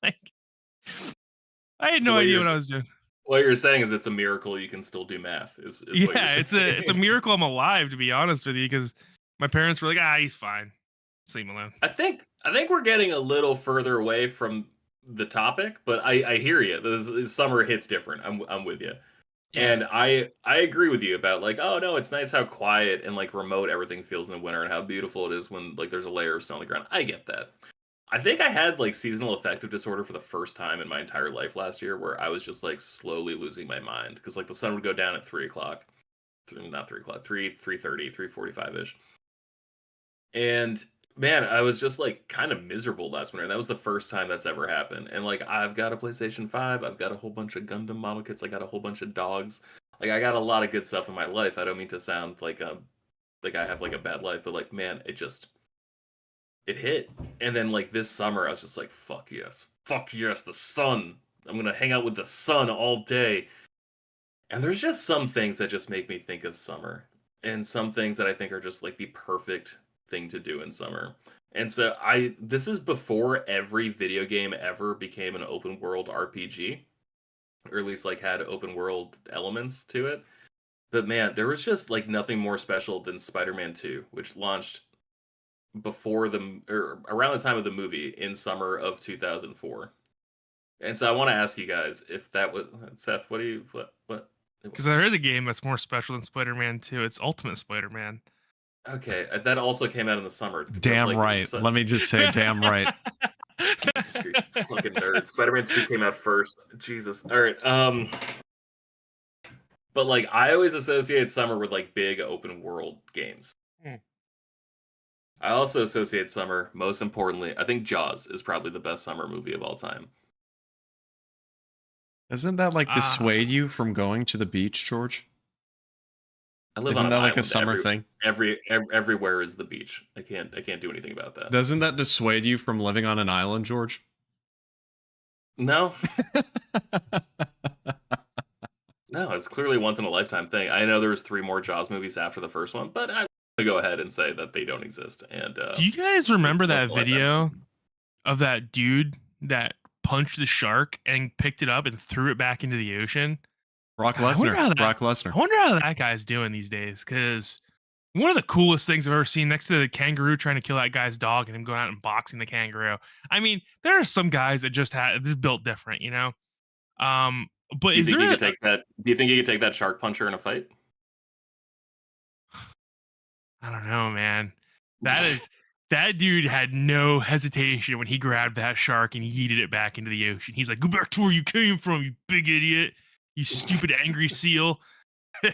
Like, I had no idea what I was doing. What you're saying is it's a miracle you can still do math. Is Yeah, it's a miracle I'm alive, to be honest with you, because my parents were like, he's fine. Leave him alone. I think we're getting a little further away from the topic, but I hear you. The summer hits different. I'm with you. Yeah. And I agree with you about like, oh no, it's nice how quiet and like remote everything feels in the winter, and how beautiful it is when like there's a layer of snow on the ground. I get that. I think I had like seasonal affective disorder for the first time in my entire life last year, where I was just like slowly losing my mind because like the sun would go down at 3 o'clock, not 3 o'clock, 3:30, 3:45 ish, and man, I was just like kind of miserable last winter. And that was the first time that's ever happened. And like, I've got a PlayStation 5. I've got a whole bunch of Gundam model kits. I got a whole bunch of dogs. Like, I got a lot of good stuff in my life. I don't mean to sound like I have like a bad life, but like, man, it hit. And then like this summer, I was just like, fuck yes, the sun. I'm gonna hang out with the sun all day. And there's just some things that just make me think of summer, and some things that I think are just like the perfect thing to do in summer. And so this is before every video game ever became an open world RPG, or at least like had open world elements to it. But man, there was just like nothing more special than Spider-Man 2, which launched around the time of the movie in summer of 2004. And so I want to ask you guys if that was Seth, what? Because there is a game that's more special than Spider-Man 2. It's Ultimate Spider-Man. Okay, that also came out in the summer. Damn right. Let me just say, damn right. Fucking nerd. Spider-Man 2 came out first. Jesus. All right. But like, I always associate summer with like big open world games. I also associate summer, most importantly, I think Jaws is probably the best summer movie of all time. Doesn't that like dissuade you from going to the beach, George? Isn't that like a summer thing? Everywhere is the beach. I can't do anything about that. Doesn't that dissuade you from living on an island, George? No. No, it's clearly a once in a lifetime thing. I know there was 3 more Jaws movies after the first one, but I'm gonna go ahead and say that they don't exist. And do you guys remember that video of that dude that punched the shark and picked it up and threw it back into the ocean? Brock Lesnar. I wonder how that guy's doing these days, because one of the coolest things I've ever seen, next to the kangaroo trying to kill that guy's dog and him going out and boxing the kangaroo. I mean, there are some guys that just built different, But do you think you could take that shark puncher in a fight? I don't know, man. That dude had no hesitation when he grabbed that shark and yeeted it back into the ocean. He's like, "Go back to where you came from, you big idiot. You stupid angry seal." I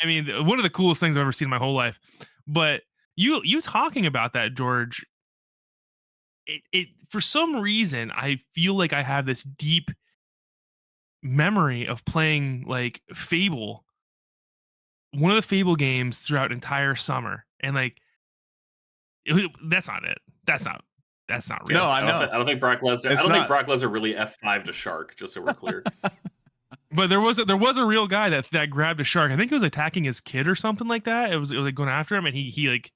mean, one of the coolest things I've ever seen in my whole life. But you talking about that, George, it for some reason I feel like I have this deep memory of playing like Fable, one of the Fable games, throughout entire summer, and like that's not it. That's not real. No, I know. I don't think Brock Lesnar. I don't think Brock Lesnar really F5'd a shark. Just so we're clear. But there was a real guy that grabbed a shark. I think it was attacking his kid or something like that. It was like going after him, and he like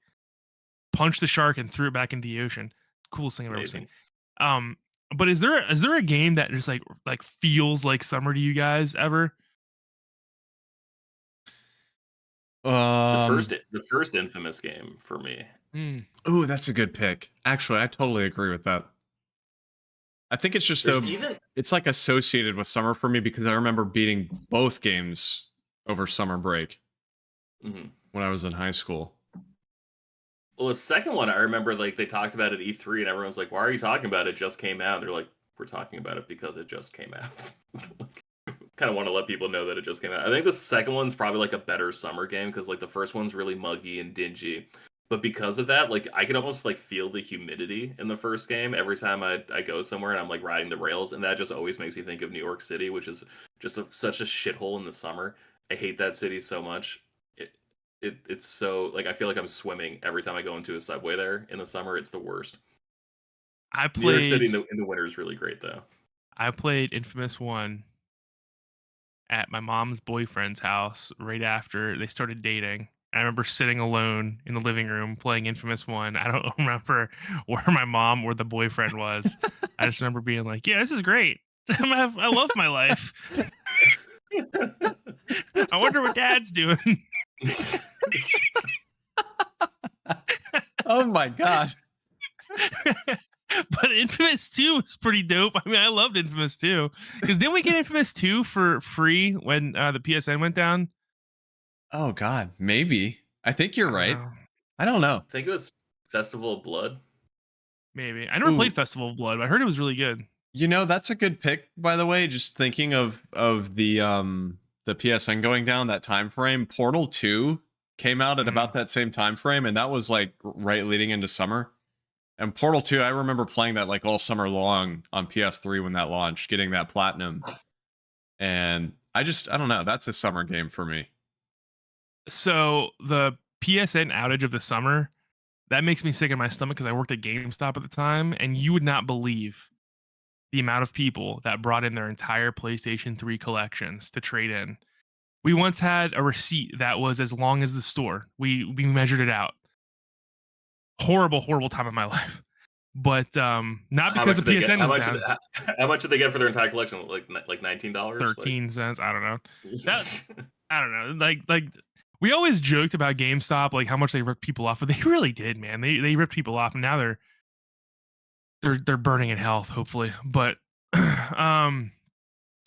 punched the shark and threw it back into the ocean. Coolest thing I've ever seen. But is there a game that just like feels like summer to you guys ever? The first Infamous game for me. Oh, that's a good pick. Actually, I totally agree with that. I think it's just it's like associated with summer for me because I remember beating both games over summer break when I was in high school. Well, the second one I remember like they talked about it at E3 and everyone's like, "Why are you talking about it? It just came out." They're like, "We're talking about it because it just came out." Kind of want to let people know that it just came out. I think the second one's probably like a better summer game because like the first one's really muggy and dingy. But because of that, like I can almost like feel the humidity in the first game every time I go somewhere and I'm like riding the rails, and that just always makes me think of New York City, which is just such a shithole in the summer. I hate that city so much. It's so like I feel like I'm swimming every time I go into a subway there in the summer. It's the worst. New York City in the winter is really great though. I played Infamous 1 at my mom's boyfriend's house right after they started dating. I remember sitting alone in the living room playing Infamous 1. I don't remember where my mom or the boyfriend was. I just remember being like, "Yeah, this is great. I love my life. I wonder what Dad's doing." Oh my god. But Infamous 2 was pretty dope. I mean, I loved Infamous 2. Because didn't we get Infamous 2 for free when the PSN went down? Oh god, maybe. I think you're right. I don't know. I think it was Festival of Blood. Maybe. I never played Festival of Blood, but I heard it was really good. You know, that's a good pick, by the way. Just thinking of the PSN going down that time frame. Portal 2 came out at about that same time frame, and that was like right leading into summer. And Portal 2, I remember playing that like all summer long on PS3 when that launched, getting that platinum. And I don't know. That's a summer game for me. So the PSN outage of the summer, that makes me sick in my stomach because I worked at GameStop at the time, and you would not believe the amount of people that brought in their entire PlayStation 3 collections to trade in. We once had a receipt that was as long as the store. We measured it out. Horrible time of my life. But not because the PSN was down. How much did they get for their entire collection? Like $19? 13 cents. I don't know. I don't know. Like we always joked about GameStop, like how much they ripped people off, but they really did, man. They ripped people off, and now they're burning in hell, hopefully. But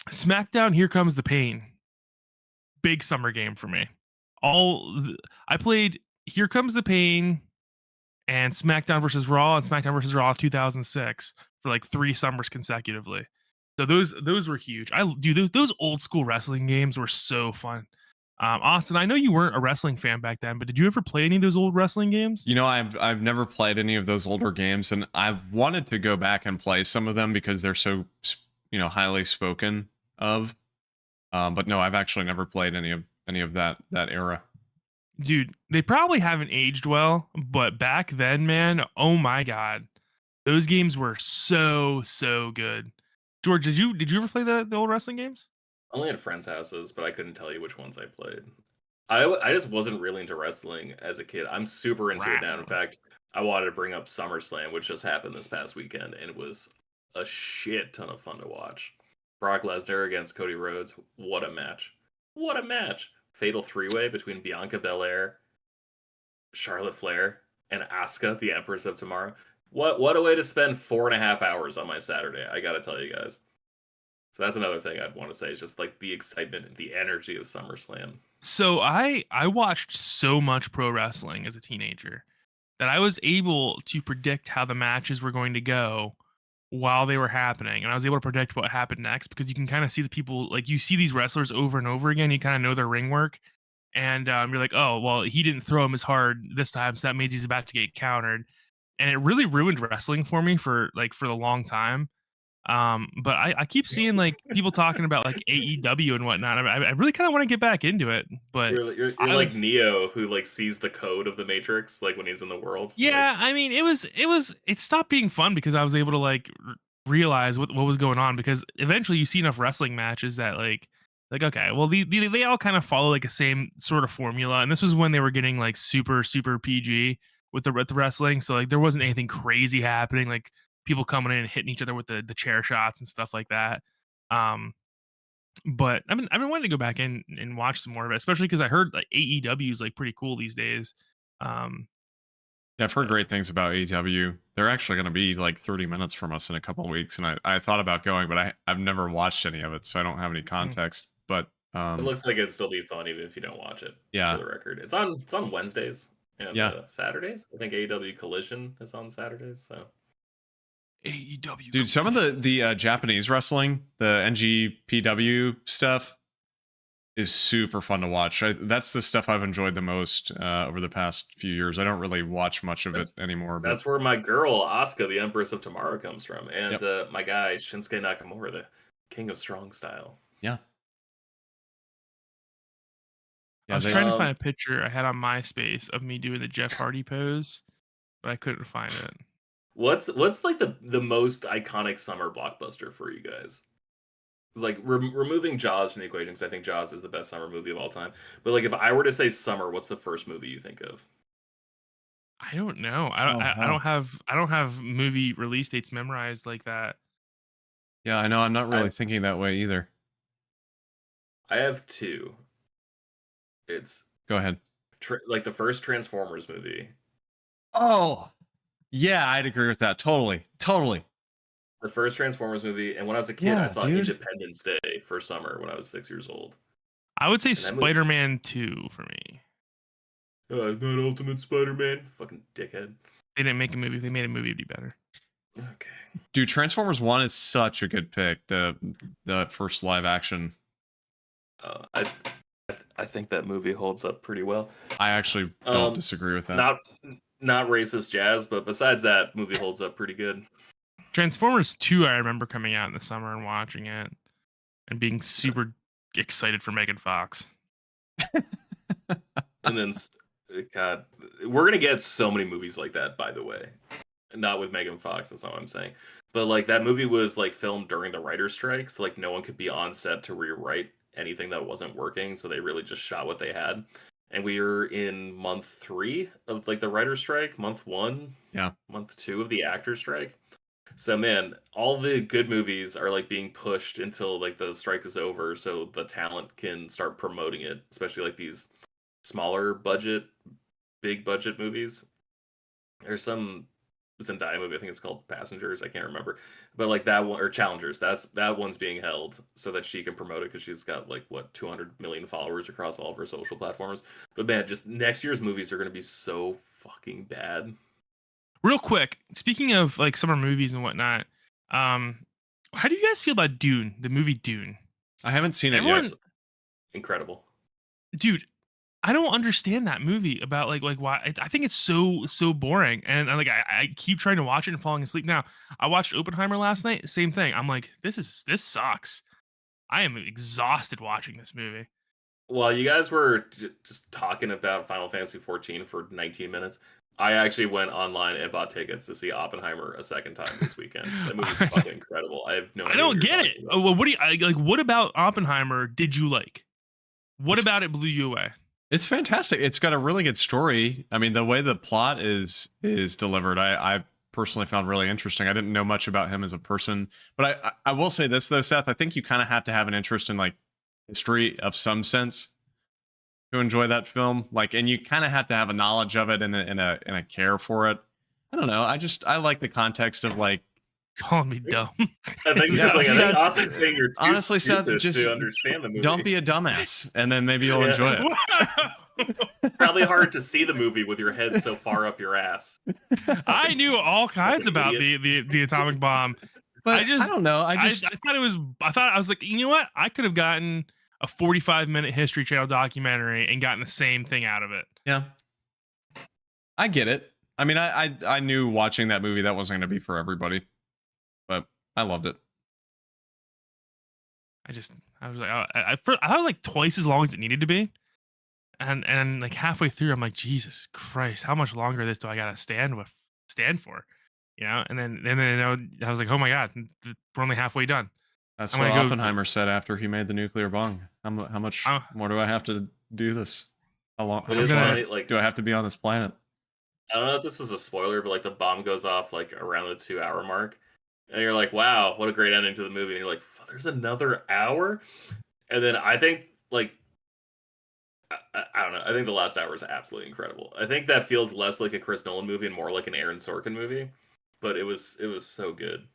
SmackDown, Here Comes the Pain. Big summer game for me. I played Here Comes the Pain and SmackDown versus Raw and SmackDown versus Raw 2006 for like 3 summers consecutively. So those were huge. Those old school wrestling games were so fun. Austin, I know you weren't a wrestling fan back then, but did you ever play any of those old wrestling games? You know, I've never played any of those older games, and I've wanted to go back and play some of them because they're so, highly spoken of. But no, I've actually never played any of that era. Dude, they probably haven't aged well, but back then, man, oh my god, those games were so good. George, did you ever play the old wrestling games? Only at friends' houses, but I couldn't tell you which ones I played. I just wasn't really into wrestling as a kid. I'm super into it now. In fact, I wanted to bring up SummerSlam, which just happened this past weekend, and it was a shit ton of fun to watch. Brock Lesnar against Cody Rhodes. What a match. What a match. Fatal 3-way between Bianca Belair, Charlotte Flair, and Asuka, the Empress of Tomorrow. What a way to spend 4.5 hours on my Saturday, I gotta tell you guys. So that's another thing I'd want to say is just like the excitement and the energy of SummerSlam. So I watched so much pro wrestling as a teenager that I was able to predict how the matches were going to go while they were happening. And I was able to predict what happened next because you can kind of see the people, like you see these wrestlers over and over again. You kind of know their ring work. And you're like, oh, well, he didn't throw him as hard this time. So that means he's about to get countered. And it really ruined wrestling for me for the long time. But I keep seeing like people talking about like AEW and whatnot. I really kind of want to get back into it, but you're like Neo who like sees the code of the Matrix like when he's in the world. Yeah, I mean it stopped being fun because I was able to like realize what was going on, because eventually you see enough wrestling matches that like Like, okay, well, they all kind of follow like a same sort of formula, and this was when they were getting like super PG with the wrestling, so like there wasn't anything crazy happening, like people coming in and hitting each other with the chair shots and stuff like that. Um, but I've been wanting to go back in and watch some more of it, especially because I heard like AEW is like pretty cool these days. Um, Yeah, I've heard great things about AEW. They're actually going to be like 30 minutes from us in a couple of weeks, and I thought about going, but I've never watched any of it, so I don't have any context. But It looks like it'd still be fun even if you don't watch it. Yeah. For the record, it's on Wednesdays and Yeah. Saturdays. I think AEW Collision is on Saturdays. So AEW, dude, some of the Japanese wrestling, the NGPW stuff, is super fun to watch. That's the stuff I've enjoyed the most over the past few years. I don't really watch much of it anymore. But that's where my girl Asuka, the Empress of Tomorrow, comes from, and my guy Shinsuke Nakamura, the King of Strong Style. Yeah. I was trying to find a picture I had on MySpace of me doing the Jeff Hardy pose, but I couldn't find it. What's like the most iconic summer blockbuster for you guys? Like removing Jaws from the equation, because I think Jaws is the best summer movie of all time. But like, if I were to say summer, what's the first movie you think of? I don't know. I don't have movie release dates memorized like that. Yeah, I know. I'm not really thinking that way either. I have two. It's go ahead. Like the first Transformers movie. Oh, yeah, I'd agree with that. Totally. The first Transformers movie, and when I was a kid, I saw Independence Day for summer when I was 6 years old. I would say Spider-Man 2 for me. Not Ultimate Spider-Man, fucking dickhead. They didn't make a movie. If they made a movie, it'd be better. Okay. Dude, Transformers 1 is such a good pick. The first live action. I think that movie holds up pretty well. I actually don't disagree with that. Not racist jazz, but besides that, movie holds up pretty good. Transformers 2, I remember coming out in the summer and watching it and being super excited for Megan Fox. And then, God, we're going to get so many movies like that, by the way. Not with Megan Fox, that's not what I'm saying. But like that movie was like filmed during the writer's strike, so like no one could be on set to rewrite anything that wasn't working, so they really just shot what they had. And we were in month 3 of like the writer's strike, month 1, month 2 of the actor's strike. So man, all the good movies are like being pushed until like the strike is over, so the talent can start promoting it, especially like these smaller budget, big budget movies. There's some Zendaya movie, I think it's called Passengers, I can't remember, but like that one, or Challengers, that one's being held so that she can promote it because she's got like 200 million followers across all of her social platforms. But man, just next year's movies are going to be so fucking bad. Real quick, speaking of like summer movies and whatnot, how do you guys feel about Dune, the movie Dune? I haven't seen it yet. Incredible, dude. I don't understand that movie about like why. I think it's so boring, and like I keep trying to watch it and falling asleep. Now I watched Oppenheimer last night. Same thing. I'm like, this sucks. I am exhausted watching this movie. While you guys were just talking about Final Fantasy 14 for 19 minutes, I actually went online and bought tickets to see Oppenheimer a second time this weekend. That movie's fucking incredible. I have no idea. I don't get it. Well, what do you like? What about Oppenheimer did you like? What about it blew you away? It's fantastic. It's got a really good story. I mean, the way the plot is delivered, I personally found really interesting. I didn't know much about him as a person, but I will say this though, Seth. I think you kind of have to have an interest in like history of some sense to enjoy that film. Like, and you kind of have to have a knowledge of it and a care for it. I don't know. I like the context of like. Calling me dumb. I think Seth, Austin's saying you're too honestly, Seth, just to understand the movie. Don't be a dumbass, and then maybe you'll enjoy it. Probably hard to see the movie with your head so far up your ass. I knew all kinds about the atomic bomb, but I don't know. I thought it was. I was like, you know what? I could have gotten a 45-minute History Channel documentary and gotten the same thing out of it. Yeah, I get it. I mean, I knew watching that movie that wasn't going to be for everybody. But I loved it. I was like, I thought it was like twice as long as it needed to be, and like halfway through, I'm like, Jesus Christ, how much longer of this do I gotta stand for? You know? And then I was like, oh my God, we're only halfway done. That's I'm what gonna go- Oppenheimer said after he made the nuclear bomb. How much more do I have to do this? How long? How It much is gonna- longer funny, like, do I have to be on this planet? I don't know if this is a spoiler, but like the bomb goes off like around the 2 hour mark, and you're like, "Wow, what a great ending to the movie!" And you're like, "There's another hour," and then I think like I don't know. I think the last hour is absolutely incredible. I think that feels less like a Chris Nolan movie and more like an Aaron Sorkin movie, but it was so good.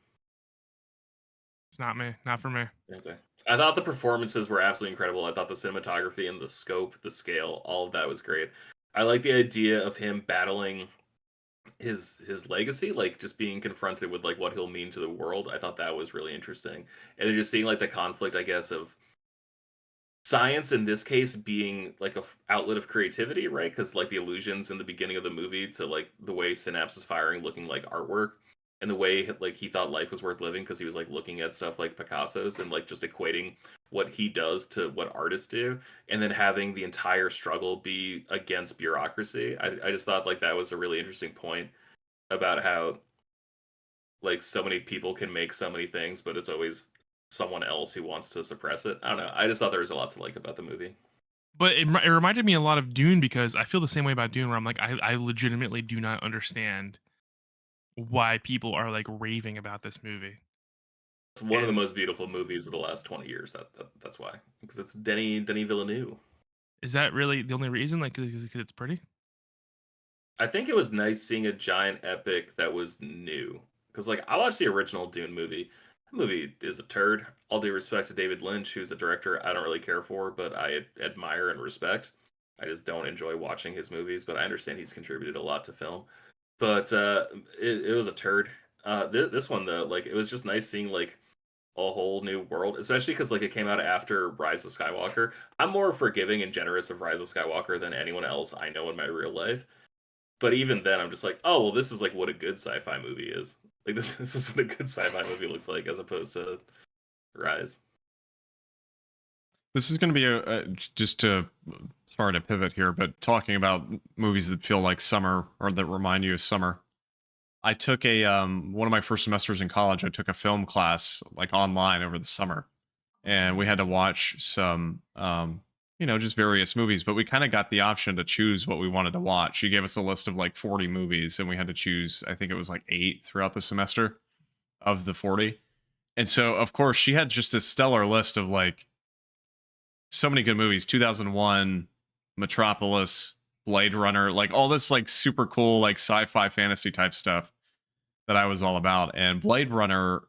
It's not me. Not for me. Okay. I thought the performances were absolutely incredible. I thought the cinematography and the scope, the scale, all of that was great. I like the idea of him battling his legacy, like just being confronted with like what he'll mean to the world. I thought that was really interesting. And then just seeing like the conflict, I guess, of science in this case being like a outlet of creativity, right? Because like the illusions in the beginning of the movie to like the way Synapse is firing looking like artwork, and the way like he thought life was worth living because he was like looking at stuff like Picasso's and like just equating what he does to what artists do, and then having the entire struggle be against bureaucracy. I just thought like that was a really interesting point about how like so many people can make so many things, but it's always someone else who wants to suppress it. I don't know. I just thought there was a lot to like about the movie. But it reminded me a lot of Dune because I feel the same way about Dune, where I'm like, I legitimately do not understand why people are like raving about this movie. It's one of the And most beautiful movies of the last 20 years. That's why, because it's Denis Villeneuve. is that really the only reason? Like, because it's pretty? I think it was nice seeing a giant epic that was new. Because like I watched the original Dune movie. The movie is a turd. All due respect to David Lynch, who's a director I don't really care for, but I admire and respect. I just don't enjoy watching his movies, but I understand he's contributed a lot to film. But it was a turd. This one though, like it was just nice seeing like a whole new world, especially because like it came out after Rise of Skywalker. I'm more forgiving and generous of Rise of Skywalker than anyone else I know in my real life. But even then, I'm just like, oh well, this is like what a good sci-fi movie is. Like this is what a good sci-fi movie looks like, as opposed to Rise. This is going to be just to sorry to pivot here, but talking about movies that feel like summer or that remind you of summer. I took a one of my first semesters in college. I took a film class like online over the summer, and we had to watch some just various movies. But we kind of got the option to choose what we wanted to watch. She gave us a list of like 40 movies, and we had to choose. I think it was like 8 throughout the semester of the 40. And so, of course, she had just this stellar list of like so many good movies. 2001, Metropolis, Blade Runner, like all this like super cool like sci-fi fantasy type stuff that I was all about. And Blade Runner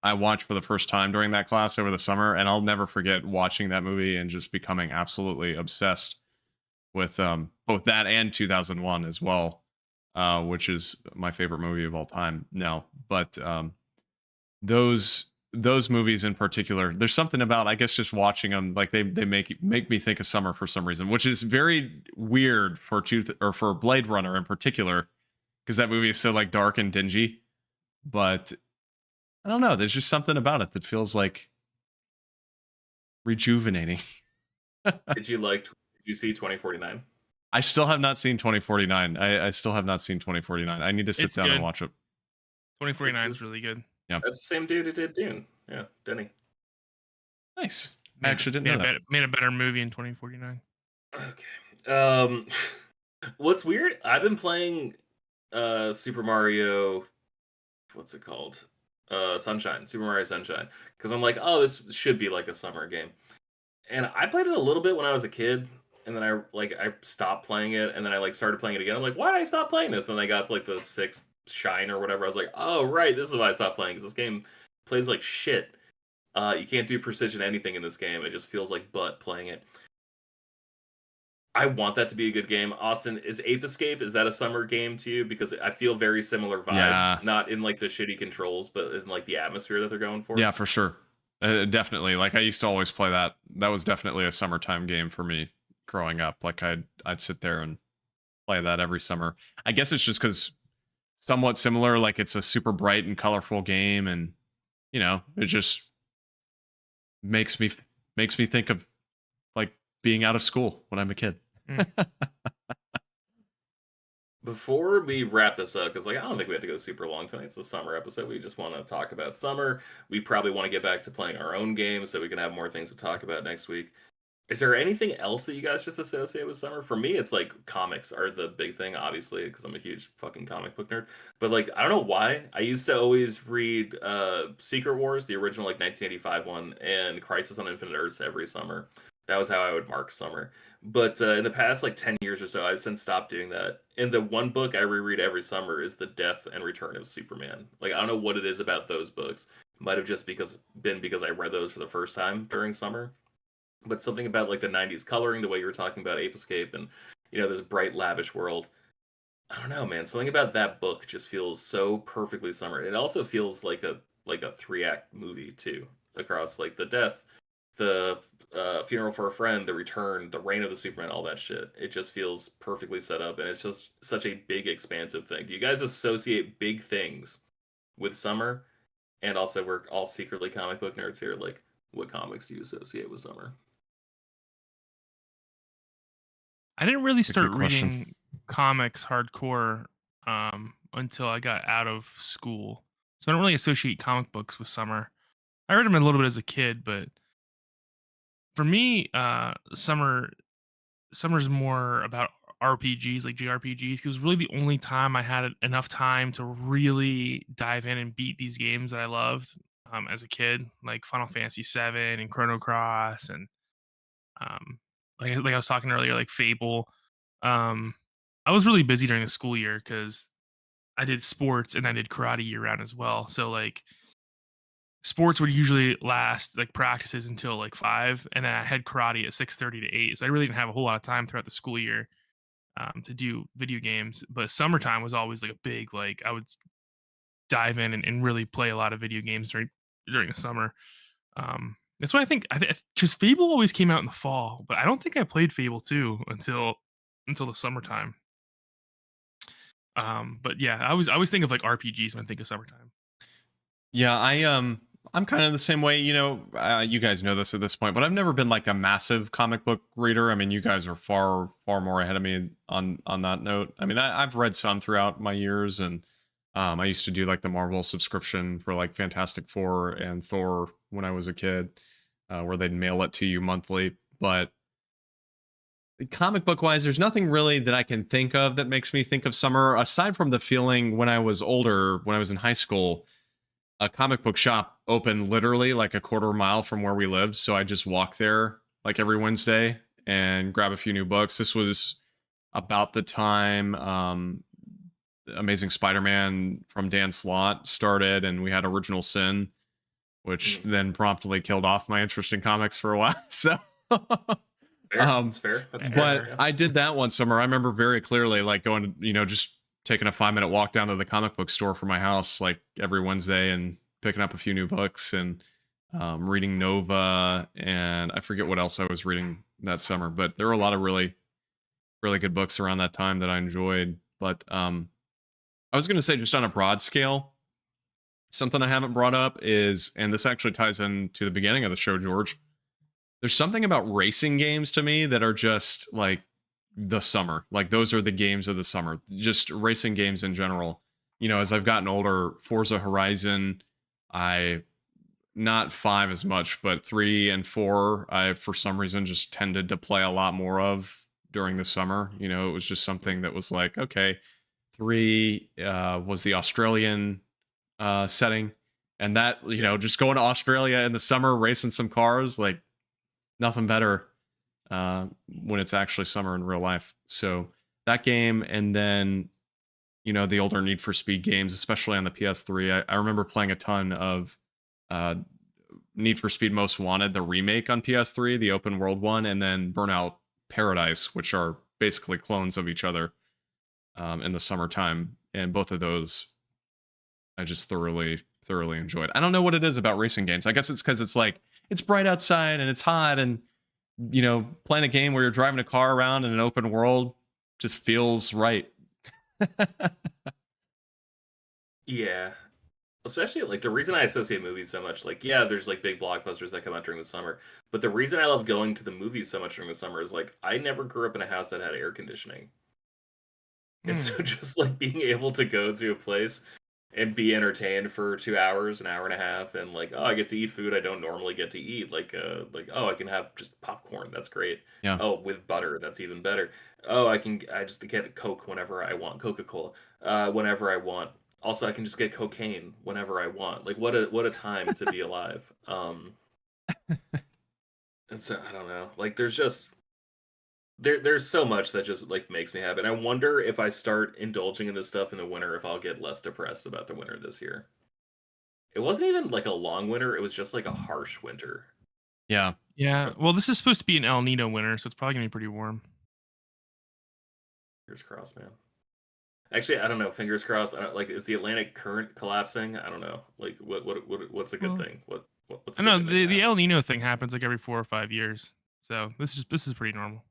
I watched for the first time during that class over the summer, and I'll never forget watching that movie and just becoming absolutely obsessed with both that and 2001 as well, which is my favorite movie of all time now. But those movies in particular, there's something about, I guess, just watching them, like they make me think of summer for some reason, which is very weird for for Blade Runner in particular, because that movie is so like dark and dingy. But I don't know, there's just something about it that feels like rejuvenating. Did you see 2049? I still have not seen 2049. I still have not seen 2049. I need to sit It's down good. and watch it. 2049 is really good. That's the same dude who did Dune. Yeah, Denny. Nice. I actually didn't know that. Made a better movie in 2049. Okay. What's weird? I've been playing Super Mario. What's it called? Sunshine. Super Mario Sunshine. Because I'm like, oh, this should be like a summer game. And I played it a little bit when I was a kid, and then I stopped playing it, and then I like started playing it again. I'm like, why did I stop playing this? And then I got to like the 6th shine or whatever. I was like, oh right, this is why I stopped playing, because this game plays like shit. You can't do precision anything in this game. It just feels like butt playing it. I want that to be a good game. Austin, is Ape Escape, is that a summer game to you? Because I feel very similar vibes, Yeah. not in like the shitty controls, but in like the atmosphere that they're going for. Yeah, for sure. Definitely. Like I used to always play that. That was definitely a summertime game for me growing up. Like I'd sit there and play that every summer. I guess it's just because somewhat similar. Like it's a super bright and colorful game, and it just makes me think of like being out of school when I'm a kid. Before we wrap this up, because like I don't think we have to go super long tonight. It's a summer episode. We just want to talk about summer. We probably want to get back to playing our own games so we can have more things to talk about next week. Is there anything else that you guys just associate with summer? For me, it's like comics are the big thing, obviously, because I'm a huge fucking comic book nerd. But like, I don't know why. I used to always read Secret Wars, the original like 1985 one, and Crisis on Infinite Earths every summer. That was how I would mark summer. But in the past like 10 years or so, I've since stopped doing that. And the one book I reread every summer is The Death and Return of Superman. Like, I don't know what it is about those books. Might have just because I read those for the first time during summer, but something about like the 90s coloring, the way you were talking about Ape Escape and this bright lavish world. I don't know, man, something about that book just feels so perfectly summer. It also feels like a 3-act movie too, across like the death, the funeral for a friend, the return, the reign of the Superman, all that shit. It just feels perfectly set up, and it's just such a big expansive thing. Do you guys associate big things with summer? And also, we're all secretly comic book nerds here. Like, what comics do you associate with summer? I didn't really That's a start good question. reading comics hardcore until I got out of school. So I don't really associate comic books with summer. I read them a little bit as a kid, but for me, summer's more about RPGs, like JRPGs. 'Cause it was really the only time I had enough time to really dive in and beat these games that I loved as a kid, like Final Fantasy VII and Chrono Cross, and um, like I was talking earlier, like Fable. Um, I was really busy during the school year because I did sports and I did karate year round as well. So like sports would usually last like practices until like 5, and then I had karate at 6:30 to 8. So I really didn't have a whole lot of time throughout the school year to do video games. But summertime was always like a big like I would dive in and really play a lot of video games during the summer. That's why I think because Fable always came out in the fall, but I don't think I played Fable 2 until the summertime. But yeah, I always think of like RPGs when I think of summertime. Yeah, I'm kind of the same way. You guys know this at this point, but I've never been like a massive comic book reader. I mean, you guys are far more ahead of me on that note. I mean, I've read some throughout my years, and I used to do like the Marvel subscription for like Fantastic Four and Thor when I was a kid, where they'd mail it to you monthly. But comic book wise, there's nothing really that I can think of that makes me think of summer, aside from the feeling when I was older, when I was in high school. A comic book shop opened literally like a quarter mile from where we lived, so I just walk there like every Wednesday and grab a few new books. This was about the time Amazing Spider-Man from Dan Slott started, and we had Original Sin, which then promptly killed off my interest in comics for a while. So That's fair. That's fair. but Yeah. I did that one summer. I remember very clearly like going to, just taking a 5-minute walk down to the comic book store for my house like every Wednesday and picking up a few new books and reading Nova, and I forget what else I was reading that summer, but there were a lot of really, really good books around that time that I enjoyed. But I was going to say, just on a broad scale, something I haven't brought up is, and this actually ties into the beginning of the show, George, there's something about racing games to me that are just like the summer. Like those are the games of the summer. Just racing games in general. As I've gotten older, Forza Horizon, not 5 as much, but 3 and 4, I for some reason just tended to play a lot more of during the summer. It was just something that was like, okay, 3 was the Australian setting, and that, just going to Australia in the summer, racing some cars, like nothing better when it's actually summer in real life. So that game, and then the older Need for Speed games, especially on the PS3. I remember playing a ton of Need for Speed Most Wanted, the remake on PS3, the open world one, and then Burnout Paradise, which are basically clones of each other in the summertime. And both of those I just thoroughly enjoyed. I don't know what it is about racing games. I guess it's because it's like it's bright outside and it's hot, and playing a game where you're driving a car around in an open world just feels right. Yeah. Especially like the reason I associate movies so much, like, yeah, there's like big blockbusters that come out during the summer, but the reason I love going to the movies so much during the summer is like I never grew up in a house that had air conditioning. And so just like being able to go to a place and be entertained for 2 hours, an hour and a half, and like, oh, I get to eat food I don't normally get to eat. Like, oh, I can have just popcorn. That's great. Yeah. Oh, with butter, that's even better. Oh, I just get Coke whenever I want, Coca-Cola, whenever I want. Also, I can just get cocaine whenever I want. Like, what a time to be alive. And so I don't know. Like, there's so much that just like makes me happy. And I wonder if I start indulging in this stuff in the winter, if I'll get less depressed about the winter this year. It wasn't even like a long winter; it was just like a harsh winter. Yeah. Yeah. Well, this is supposed to be an El Nino winter, so it's probably gonna be pretty warm. Fingers crossed, man. Actually, I don't know. Fingers crossed. I don't, like, is the Atlantic current collapsing? I don't know. Like, what's a good thing? What's a I good know thing that the can happen? El Nino thing happens like every 4 or 5 years, so this is pretty normal.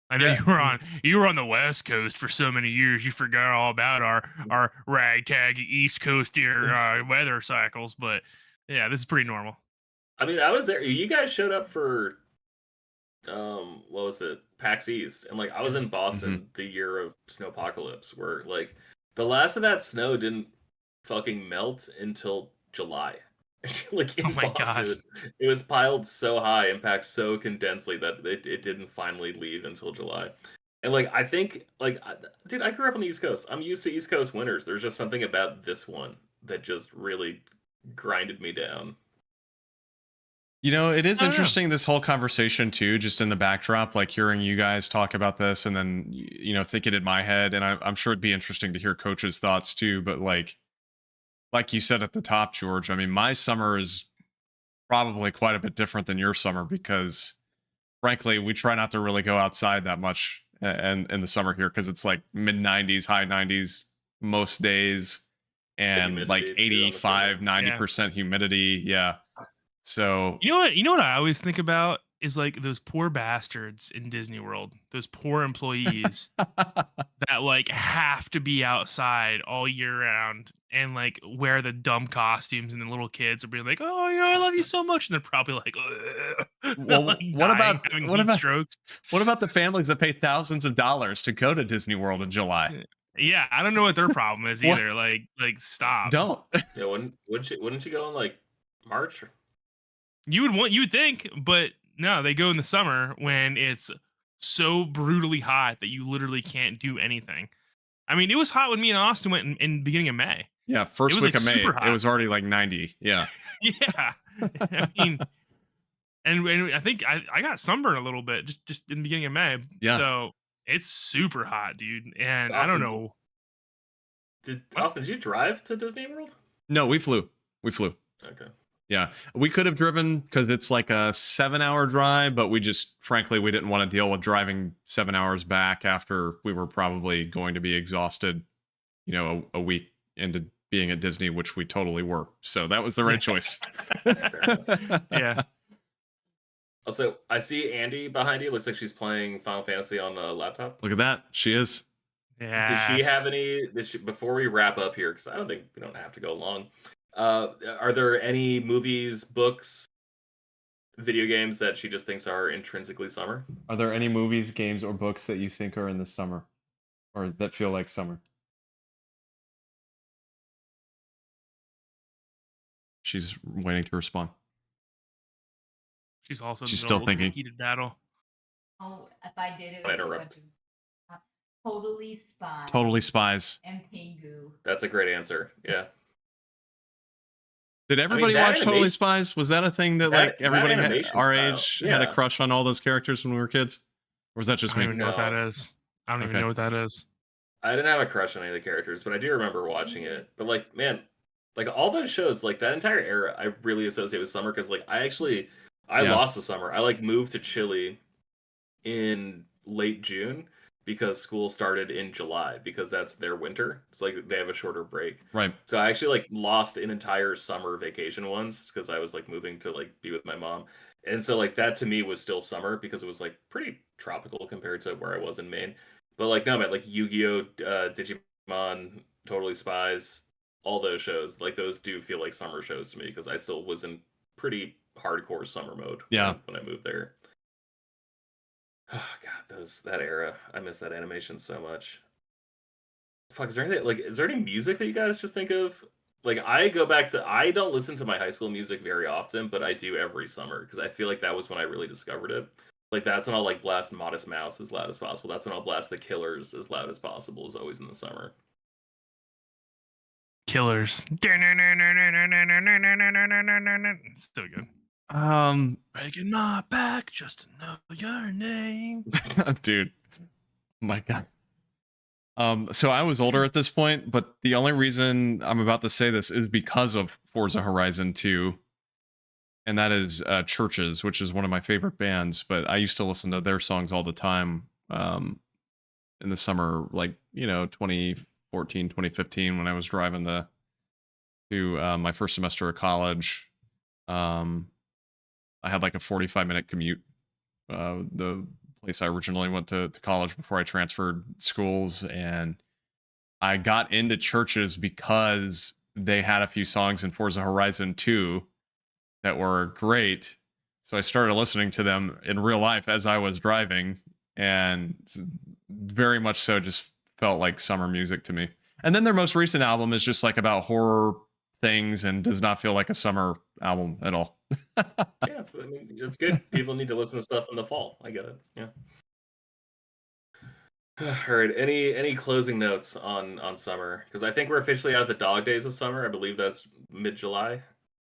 I know Yeah. you were on the West Coast for so many years, you forgot all about our ragtag East Coast weather cycles, but yeah, this is pretty normal. I mean, I was there. You guys showed up for what was it, PAX East, and like I was in Boston the year of Snowpocalypse, where like the last of that snow didn't fucking melt until July. Like Oh in my gosh. Boston, it was piled so high and packed so condensely that it didn't finally leave until July. And like I think dude, I grew up on the East Coast. I'm used to East Coast winters. There's just something about this one that just really grinded me down. You know, it is I don't know. interesting, this whole conversation too, just in the backdrop, like hearing you guys talk about this and then, you know, thinking in my head, and I'm sure it'd be interesting to hear Coach's thoughts too. But like you said at the top, George, I mean, my summer is probably quite a bit different than your summer because frankly, we try not to really go outside that much and in the summer here because it's like mid 90s, high 90s most days and like humidity, too, I'm 85, assuming. 90% humidity. Yeah. So You know what I always think about is like those poor bastards in Disney World, those poor employees that like have to be outside all year round and like wear the dumb costumes, and the little kids are being like, "Oh, you know, I love you so much," and they're probably like, well, like what dying, about having what heat about strokes. what about the families that pay thousands of dollars to go to Disney World in July? Yeah, I don't know what their problem is What? either. Like stop. Don't. Yeah, wouldn't you go in like March? You would think, but no, they go in the summer when it's so brutally hot that you literally can't do anything. I mean, it was hot when me and Austin went in beginning of May. Yeah, It first was week like of May, super it hot. was already like 90. Yeah. Yeah, I mean, and I think I got sunburned a little bit just in the beginning of May. Yeah. So it's super hot, dude. And I don't know. Austin, did you drive to Disney World? No, we flew. Okay. Yeah, we could have driven because it's like a 7-hour drive, but we frankly, we didn't want to deal with driving 7 hours back after we were probably going to be exhausted, you know, a week into being at Disney, which we totally were. So that was the right choice. Yeah. Also, I see Andie behind you. Looks like she's playing Final Fantasy on a laptop. Look at that. She is. Yeah. Does she have any? Before we wrap up here, because I don't think we don't have to go long. Are there any movies, books, video games that she just thinks are intrinsically summer? Are there any movies, games, or books that you think are in the summer or that feel like summer? She's waiting to respond. She's also She's in the still ultimate thinking. heated battle. Oh, if I did it, I would be a interrupt. bunch of Totally Spies. Totally Spies. And Pingu. That's a great answer. Yeah. Did everybody that watch Totally animation- Spies? Was that a thing that like that everybody animation our style, age had a yeah. crush on all those characters when we were kids? Or was that I just don't me? even know what No. that is. I don't even Okay. know what that is. I didn't have a crush on any of the characters, but I do remember watching it. But like, man, like all those shows, like that entire era, I really associate with summer because like I Yeah. lost the summer. I like moved to Chile in late June because school started in July because that's their winter. It's like they have a shorter break. Right. So I actually like lost an entire summer vacation once because I was like moving to like be with my mom. And so like that to me was still summer because it was like pretty tropical compared to where I was in Maine. But like no man, like Yu-Gi-Oh, Digimon, Totally Spies, all those shows, like those do feel like summer shows to me because I still was in pretty hardcore summer mode Yeah. when I moved there. Oh god, that era. I miss that animation so much. Fuck, is there anything like is there any music that you guys just think of? Like I go back to I don't listen to my high school music very often, but I do every summer because I feel like that was when I really discovered it. Like that's when I'll like blast Modest Mouse as loud as possible. That's when I'll blast The Killers as loud as possible. Is always in the summer. Killers. Still good. Breaking my back just to know your name. Dude, my God. So I was older at this point, but the only reason I'm about to say this is because of Forza Horizon 2, and that is Churches, which is one of my favorite bands. But I used to listen to their songs all the time in the summer, like 2014, 2015, when I was driving to my first semester of college. I had like a 45-minute commute. The place I originally went to college before I transferred schools, and I got into Churches because they had a few songs in Forza Horizon 2 that were great. So I started listening to them in real life as I was driving, and very much so just felt like summer music to me. And then their most recent album is just like about horror things and does not feel like a summer album at all. Yeah, I mean, it's good. People need to listen to stuff in the fall. I get it. Yeah. All right. Any closing notes on summer? Because I think we're officially out of the dog days of summer. I believe that's mid-July.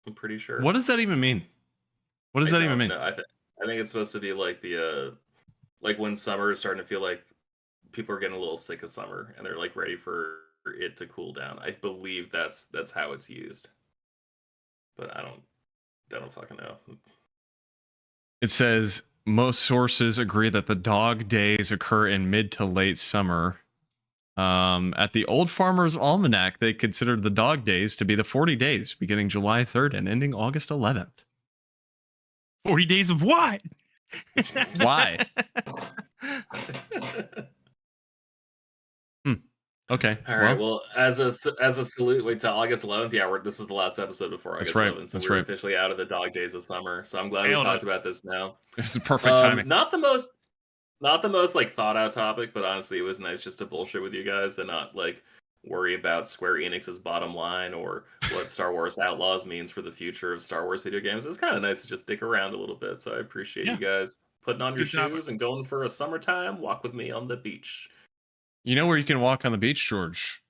I'm pretty sure. What does that even mean? What does that even mean? I think it's supposed to be like the like when summer is starting to feel like people are getting a little sick of summer and they're like ready for it to cool down. I believe that's how it's used. But I don't fucking know. It says most sources agree that the dog days occur in mid to late summer. At the Old Farmer's Almanac, they considered the dog days to be the 40 days, beginning July 3rd and ending August 11th. 40 days of what? Why? Okay. All right. Well, as a salute, wait till August 11th. Yeah, this is the last episode before August 11th. So we're officially out of the dog days of summer. So I'm glad we talked about this now. This is perfect timing. Not the most like thought out topic, but honestly, it was nice just to bullshit with you guys and not like worry about Square Enix's bottom line or what Star Wars Outlaws means for the future of Star Wars video games. It's kind of nice to just dick around a little bit. So I appreciate you guys putting on your shoes and going for a summertime walk with me on the beach. You know where you can walk on the beach, George?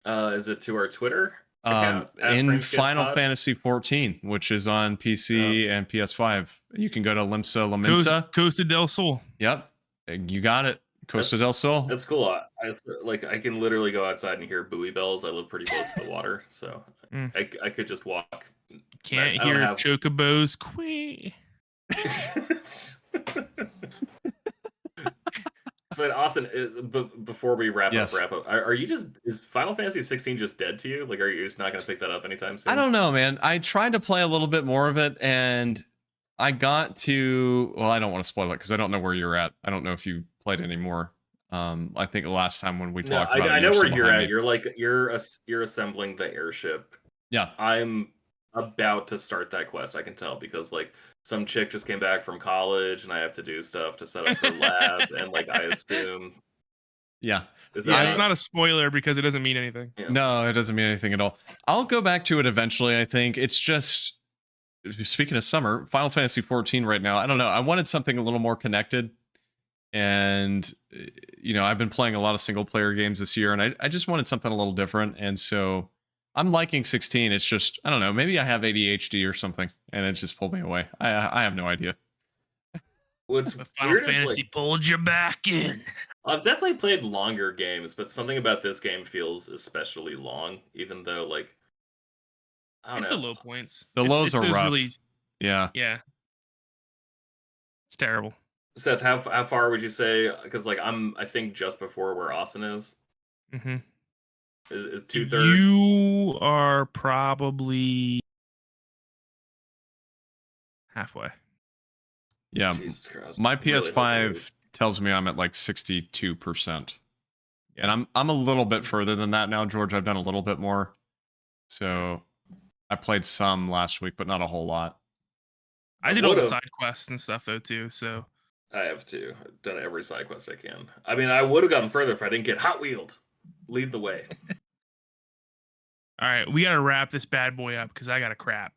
Is it to our Twitter? In Final Fantasy 14, which is on PC and PS5. You can go to Limsa Laminsa. Costa del Sol. Yep. You got it. Costa del Sol. That's cool. I can literally go outside and hear buoy bells. I live pretty close to the water, so I could just walk. Can't hear chocobos quee. So Austin, before we wrap up, are you is Final Fantasy 16 just dead to you? Like, are you just not going to pick that up anytime soon? I don't know, man. I tried to play a little bit more of it, and I got to. Well, I don't want to spoil it because I don't know where you're at. I don't know if you played anymore. I think the last time when we talked about it, I know where you're at. You're like you're assembling the airship. Yeah, I'm about to start that quest. I can tell because like some chick just came back from college and I have to do stuff to set up her lab and like I assume it's not a spoiler because it doesn't mean anything. No, it doesn't mean anything at all. I'll go back to it eventually. I think it's just, speaking of summer, Final Fantasy 14 right now, I don't know, I wanted something a little more connected, and I've been playing a lot of single player games this year, and I just wanted something a little different, and so I'm liking 16. It's just, I don't know, maybe I have ADHD or something, and it just pulled me away. I have no idea. What's Final Fantasy pulled you back in. I've definitely played longer games, but something about this game feels especially long, even though like I don't know. The low points. The lows are rough. Really, yeah. It's terrible. Seth, how far would you say? Because like I think just before where Austin is. Mm-hmm. Is 2/3? You are probably halfway. Yeah, my PS5 really tells me I'm at like 62%, and I'm a little bit further than that now, George. I've done a little bit more, so I played some last week, but not a whole lot. I did all the side quests and stuff though too. So I have to. I've done every side quest I can. I mean, I would have gotten further if I didn't get Hot Wheeled. Lead the way. All right, we gotta wrap this bad boy up because I got to crap.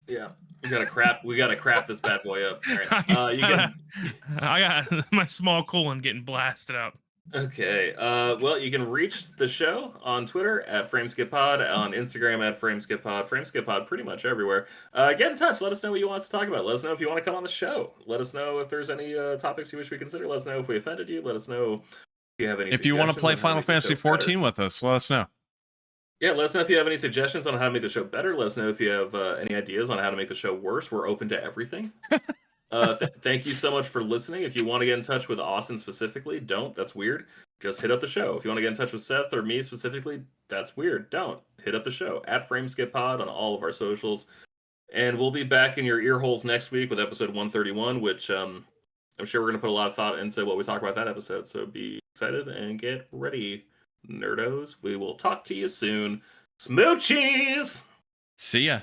Yeah, we gotta crap this bad boy up. All right. I got my small colon getting blasted up. Okay. Well, you can reach the show on Twitter at frameskippod, on Instagram at frameskippod pretty much everywhere. Get in touch. Let us know what you want us to talk about. Let us know if you want to come on the show. Let us know if there's any topics you wish we consider. Let us know if we offended you. Let us know if you have any. If you want to play Final Fantasy 14 with us, let us know. Yeah, let us know if you have any suggestions on how to make the show better. Let us know if you have any ideas on how to make the show worse. We're open to everything. Thank you so much for listening. If you want to get in touch with Austin specifically, don't. That's weird. Just hit up the show. If you want to get in touch with Seth or me specifically, that's weird. Don't. Hit up the show at frameskippod on all of our socials. And we'll be back in your ear holes next week with episode 131, which I'm sure we're going to put a lot of thought into what we talk about that episode. So be excited and get ready, nerdos. We will talk to you soon. Smoochies! See ya.